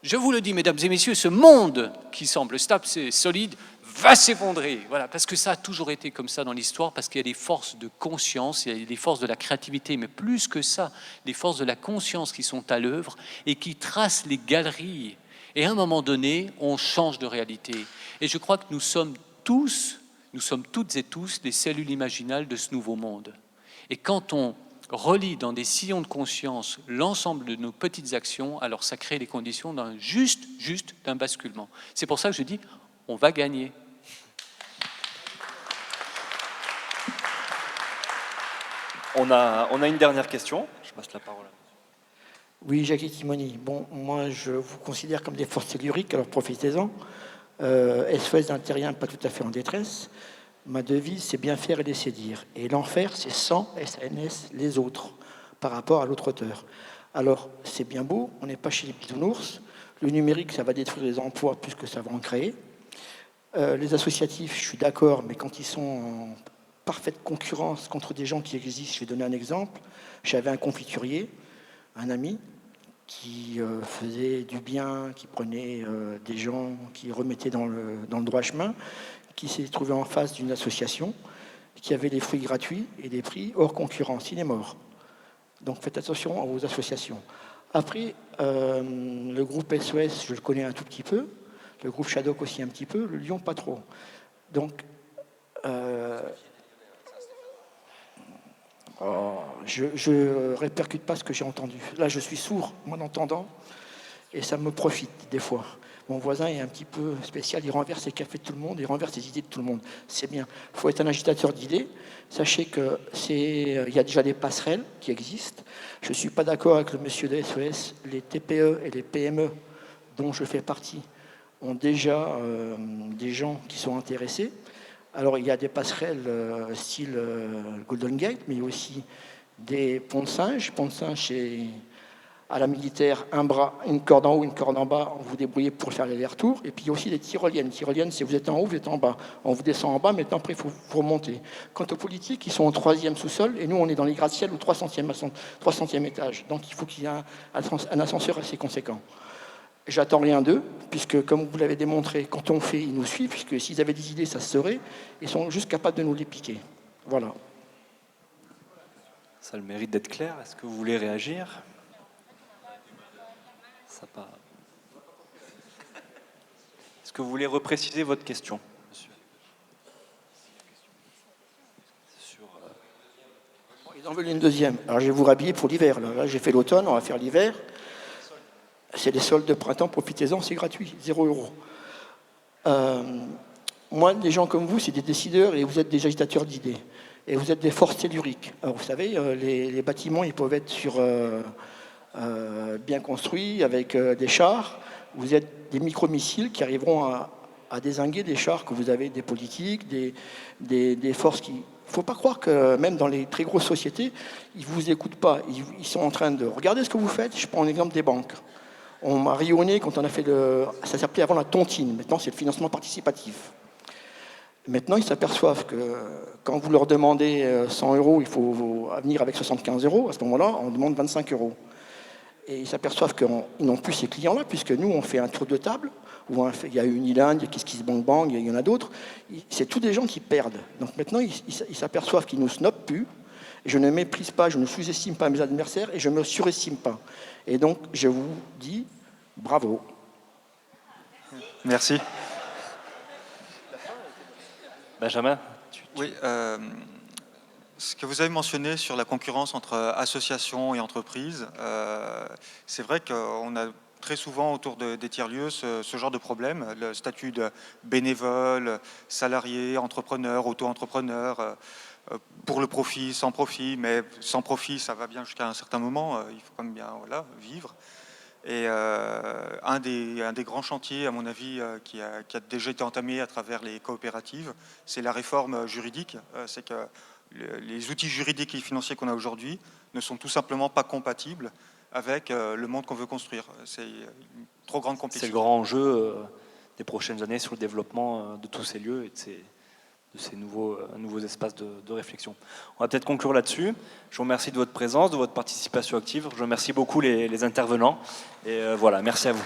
E: Je vous le dis, mesdames et messieurs, ce monde qui semble stable et solide va s'effondrer. Voilà, parce que ça a toujours été comme ça dans l'histoire, parce qu'il y a des forces de conscience, il y a des forces de la créativité, mais plus que ça, des forces de la conscience qui sont à l'œuvre et qui tracent les galeries. Et à un moment donné, on change de réalité. Et je crois que nous sommes toutes et tous les cellules imaginales de ce nouveau monde. Et quand on relie dans des sillons de conscience l'ensemble de nos petites actions, alors ça crée les conditions d'un d'un basculement. C'est pour ça que je dis, on va gagner.
A: On a une dernière question. Je passe la parole.
K: Oui, Jacques Timoni. Bon, moi, je vous considère comme des forces telluriques, alors profitez-en. SOS d'un terrien pas tout à fait en détresse. Ma devise, c'est bien faire et laisser dire. Et l'enfer, c'est sans SNS, les autres, par rapport à l'autre auteur. Alors, c'est bien beau, on n'est pas chez les bisounours. Le numérique, ça va détruire les emplois plus que ça va en créer. Les associatifs, je suis d'accord, mais quand ils sont en parfaite concurrence contre des gens qui existent, je vais donner un exemple. J'avais un confiturier, un ami, qui faisait du bien, qui prenait des gens, qui remettait dans le droit chemin, qui s'est trouvé en face d'une association qui avait des fruits gratuits et des prix hors concurrence. Il est mort. Donc faites attention à vos associations. Après, le groupe SOS, je le connais un tout petit peu. Le groupe Shadok aussi un petit peu. Le Lyon, pas trop. Donc, je répercute pas ce que j'ai entendu. Là, je suis sourd, moi, en entendant, et ça me profite des fois. Mon voisin est un petit peu spécial, il renverse les cafés de tout le monde, il renverse les idées de tout le monde. C'est bien. Il faut être un agitateur d'idées. Sachez qu'il y a déjà des passerelles qui existent. Je ne suis pas d'accord avec le monsieur de SOS. Les TPE et les PME, dont je fais partie, ont déjà des gens qui sont intéressés. Alors, il y a des passerelles style Golden Gate, mais il y a aussi des ponts de singe. Pont de singe, c'est à la militaire, un bras, une corde en haut, une corde en bas, on vous débrouillez pour faire l'aller-retour. Et puis il y a aussi des tyroliennes. Tyroliennes, c'est vous êtes en haut, vous êtes en bas. On vous descend en bas, mais après, il faut remonter. Quant aux politiques, ils sont au 3e sous-sol, et nous, on est dans les gratte-ciel au 300e étage. Donc il faut qu'il y ait un ascenseur assez conséquent. J'attends rien d'eux, puisque, comme vous l'avez démontré, quand on fait, ils nous suivent, puisque s'ils avaient des idées, ça se saurait. Ils sont juste capables de nous les piquer. Voilà.
A: Ça a le mérite d'être clair. Est-ce que vous voulez réagir ? Est-ce que vous voulez repréciser votre question, monsieur ?
K: Ils en veulent une deuxième. Alors je vais vous rhabiller pour l'hiver. Là, j'ai fait l'automne, on va faire l'hiver. C'est les soldes de printemps, profitez-en, c'est gratuit, 0 €. Moi, des gens comme vous, c'est des décideurs et vous êtes des agitateurs d'idées. Et vous êtes des forces telluriques. Alors vous savez, les bâtiments, ils peuvent être bien construits, avec des chars. Vous êtes des micro-missiles qui arriveront à dézinguer des chars que vous avez, des politiques, des forces qui... Il ne faut pas croire que même dans les très grosses sociétés, ils ne vous écoutent pas. Ils sont en train de regarder ce que vous faites. Je prends l'exemple des banques. On m'a ri au nez quand on a fait ça s'appelait avant la tontine. Maintenant, c'est le financement participatif. Maintenant, ils s'aperçoivent que quand vous leur demandez 100 €, il faut venir avec 75 €. À ce moment-là, on demande 25 €. Et ils s'aperçoivent qu'ils n'ont plus ces clients-là, puisque nous, on fait un tour de table, où il y a Uniland, il y a Kiss Bang Bang, il y en a d'autres. C'est tous des gens qui perdent. Donc maintenant, ils s'aperçoivent qu'ils ne nous snobent plus. Je ne méprise pas, je ne sous-estime pas mes adversaires et je ne me surestime pas. Et donc, je vous dis bravo.
G: Merci.
A: Benjamin,
G: Oui, ce que vous avez mentionné sur la concurrence entre associations et entreprises, c'est vrai qu'on a très souvent autour des tiers-lieux ce genre de problème, le statut de bénévole, salarié, entrepreneur, auto-entrepreneur, pour le profit, sans profit, mais sans profit, ça va bien jusqu'à un certain moment, il faut quand même bien vivre. Et un des grands chantiers, à mon avis, qui a déjà été entamé à travers les coopératives, c'est la réforme juridique. C'est que les outils juridiques et financiers qu'on a aujourd'hui ne sont tout simplement pas compatibles avec le monde qu'on veut construire. C'est une trop grande complexité.
A: c'est le grand enjeu des prochaines années sur le développement de tous ces lieux et de ces nouveaux espaces de réflexion. On va peut-être conclure là-dessus. Je vous remercie de votre présence, de votre participation active. Je remercie beaucoup les intervenants. Et voilà, merci à vous.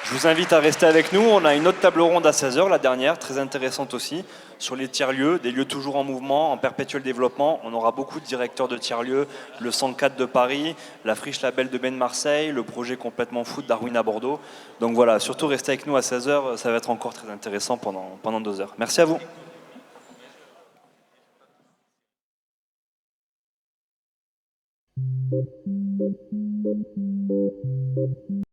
A: Je vous invite à rester avec nous. On a une autre table ronde à 16h, la dernière, très intéressante aussi, sur les tiers-lieux, des lieux toujours en mouvement, en perpétuel développement. On aura beaucoup de directeurs de tiers-lieux, le 104 de Paris, la Friche Label de Ben Marseille, le projet complètement fou de Darwin à Bordeaux. Donc voilà, surtout restez avec nous à 16h, ça va être encore très intéressant pendant 2 heures. Merci à vous.